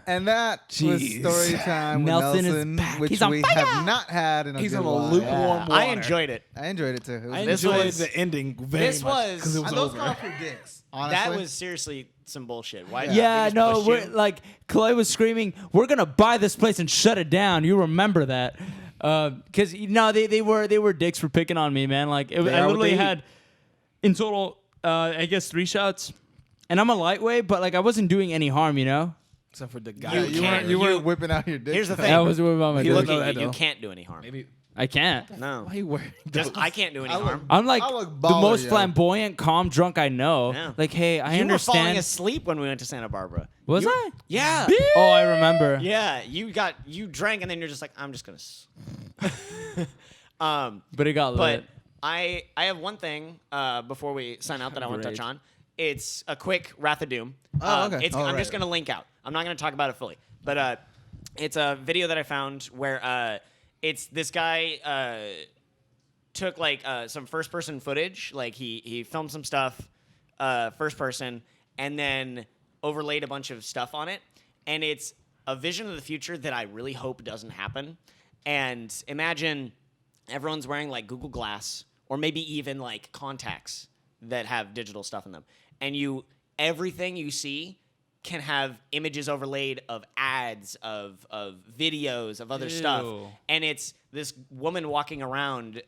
S1: And that was
S4: Jeez.
S1: story time with
S3: Nelson is
S1: Nelson,
S3: back.
S1: which
S3: He's on
S1: we
S3: fire.
S1: have not had in a
S4: He's
S1: good
S4: on a
S1: while.
S4: lukewarm water.
S2: I enjoyed it.
S1: I enjoyed it too. It was
S4: I
S2: This
S4: enjoyed
S2: was-
S4: the ending very
S2: this
S4: much
S2: was-
S4: because it was
S1: Are those
S4: over.
S1: called for dicks? Honestly,
S2: That was seriously some bullshit. Why?
S3: Yeah,
S2: they just
S3: no,
S2: pushed
S3: we're
S2: you?
S3: like Clay was screaming, "We're gonna buy this place and shut it down." You remember that? Because they were dicks for picking on me, man. Like
S1: They
S3: I
S1: are what
S3: literally
S1: they
S3: had in total, I guess 3 shots, and I'm a lightweight, but like I wasn't doing any harm,
S4: Except for the guy.
S1: Yeah,
S2: You
S1: you
S2: can't-
S1: weren't
S2: you-
S1: whipping out your dick.
S2: Here's the
S1: though.
S2: thing.
S3: That was about my
S4: He
S3: dick.
S4: looked
S2: Look
S4: know
S2: at
S4: that,
S2: you. You
S4: though.
S2: can't do any harm.
S4: Maybe
S3: I can't.
S2: No.
S4: Why are you wearing
S2: Just
S4: those?
S2: I can't do any
S1: I look-
S2: harm.
S3: I'm like
S1: I look
S3: the
S1: baller,
S3: most
S1: yo.
S3: flamboyant, calm drunk I know.
S2: Yeah.
S3: Like, hey, I
S2: You were falling
S3: understand.
S2: asleep when we went to Santa Barbara.
S3: Was I?
S2: Yeah.
S3: Oh, I remember.
S2: Yeah. You drank and then you're just like, I'm just gonna.
S3: But it got
S2: But
S3: lit.
S2: I have one thing before we sign out that I want to touch
S3: Great.
S2: on. It's a quick Wrath of Doom.
S1: Oh, okay.
S2: I'm
S1: Right,
S2: just going to link out. I'm not going to talk about it fully. But it's a video that I found where it's this guy took like some first person footage. Like he filmed some stuff first person and then overlaid a bunch of stuff on it. And it's a vision of the future that I really hope doesn't happen. And imagine everyone's wearing like Google Glass or maybe even like contacts that have digital stuff in them. And everything you see can have images overlaid of ads, of videos, of other stuff.
S3: Ew.
S2: And it's this woman walking around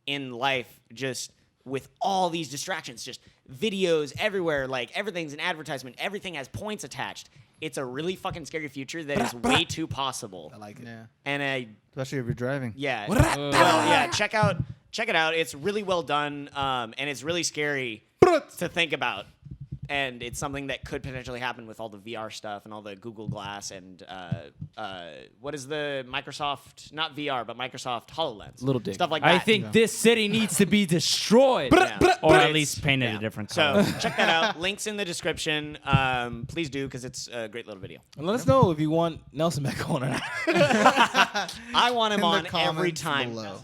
S2: in life just with all these distractions, just videos everywhere, like everything's an advertisement, everything has points attached. It's a really fucking scary future that is way too possible.
S1: I like it. Yeah.
S2: And
S1: Especially if you're driving.
S2: yeah, well, yeah, check it out. It's really well done, and it's really scary to think about. And it's something that could potentially happen with all the VR stuff and all the Google Glass and what is the Microsoft, not VR, but Microsoft HoloLens.
S4: Little dick.
S2: Stuff like that.
S3: I think this city needs to be destroyed.
S2: Yeah.
S3: Or at
S2: It's-
S3: least painted
S2: yeah.
S3: a different
S2: So
S3: color.
S2: check that out. Links in the description. Please do, because it's a great little video.
S4: And let us know if you want Nelson back on or not.
S2: I want him
S1: In the
S2: on every
S1: comments
S2: time.
S1: below.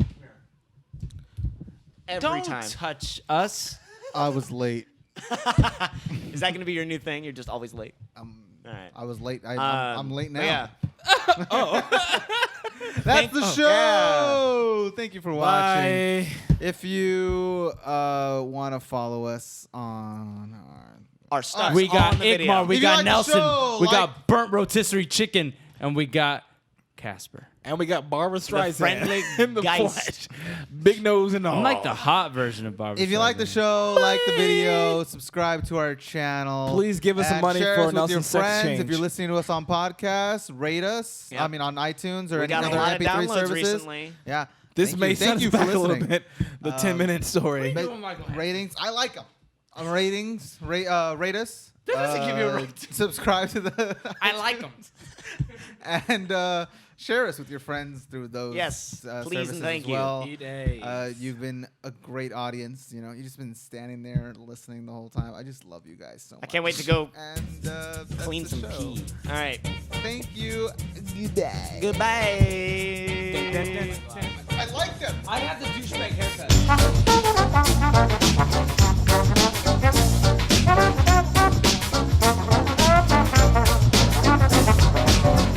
S2: Every
S3: Don't
S2: time.
S3: touch us.
S1: I was late.
S2: Is that going to be your new thing? You're just always late. All right.
S1: I was late. I'm late now.
S2: but yeah.
S1: That's the show. Thank you for watching.
S4: Bye.
S1: If you want to follow us on
S2: Our stuff.
S3: We got
S2: on the video.
S3: Igmar, we
S1: If you
S3: got
S1: like the
S3: Nelson,
S1: show,
S3: we
S1: like-
S3: got burnt rotisserie chicken, and we got Casper.
S4: And we got Barbara Streisand
S2: friendly
S4: in the
S2: Geist.
S4: flesh. Big nose and all.
S3: I'm like the hot version of Barbara.
S1: if you like the show, like the video, subscribe to our channel.
S4: Please give us some
S1: and
S4: money
S1: share
S4: for
S1: us with your
S4: Nelson's sex
S1: friends. If
S4: change.
S1: you're listening to us on podcasts, rate us.
S2: Yeah.
S1: I mean, on iTunes or
S2: We
S1: any
S2: got a
S1: other
S2: lot of
S1: MP3
S2: downloads
S1: services.
S2: recently.
S1: Yeah.
S4: This
S1: Thank
S4: may
S1: you.
S4: set
S1: Thank
S4: us
S1: you for
S4: back a little
S1: listening.
S4: bit. The 10-minute story.
S1: Ratings, I like them. Ratings, rate us.
S2: doesn't give you a rating.
S1: Subscribe to the.
S3: I like them.
S1: And share us with your friends through those.
S2: Yes, please and
S1: services
S2: thank
S1: as
S2: you.
S1: well.
S4: Days.
S1: You've been a great audience. You know, you've just been standing there listening the whole time. I just love you guys so much.
S2: I can't wait to go
S1: And that's
S2: clean
S1: the
S2: some
S1: show.
S2: pee. All right.
S1: Thank you. Goodbye.
S2: Goodbye.
S1: I like them.
S3: I have to do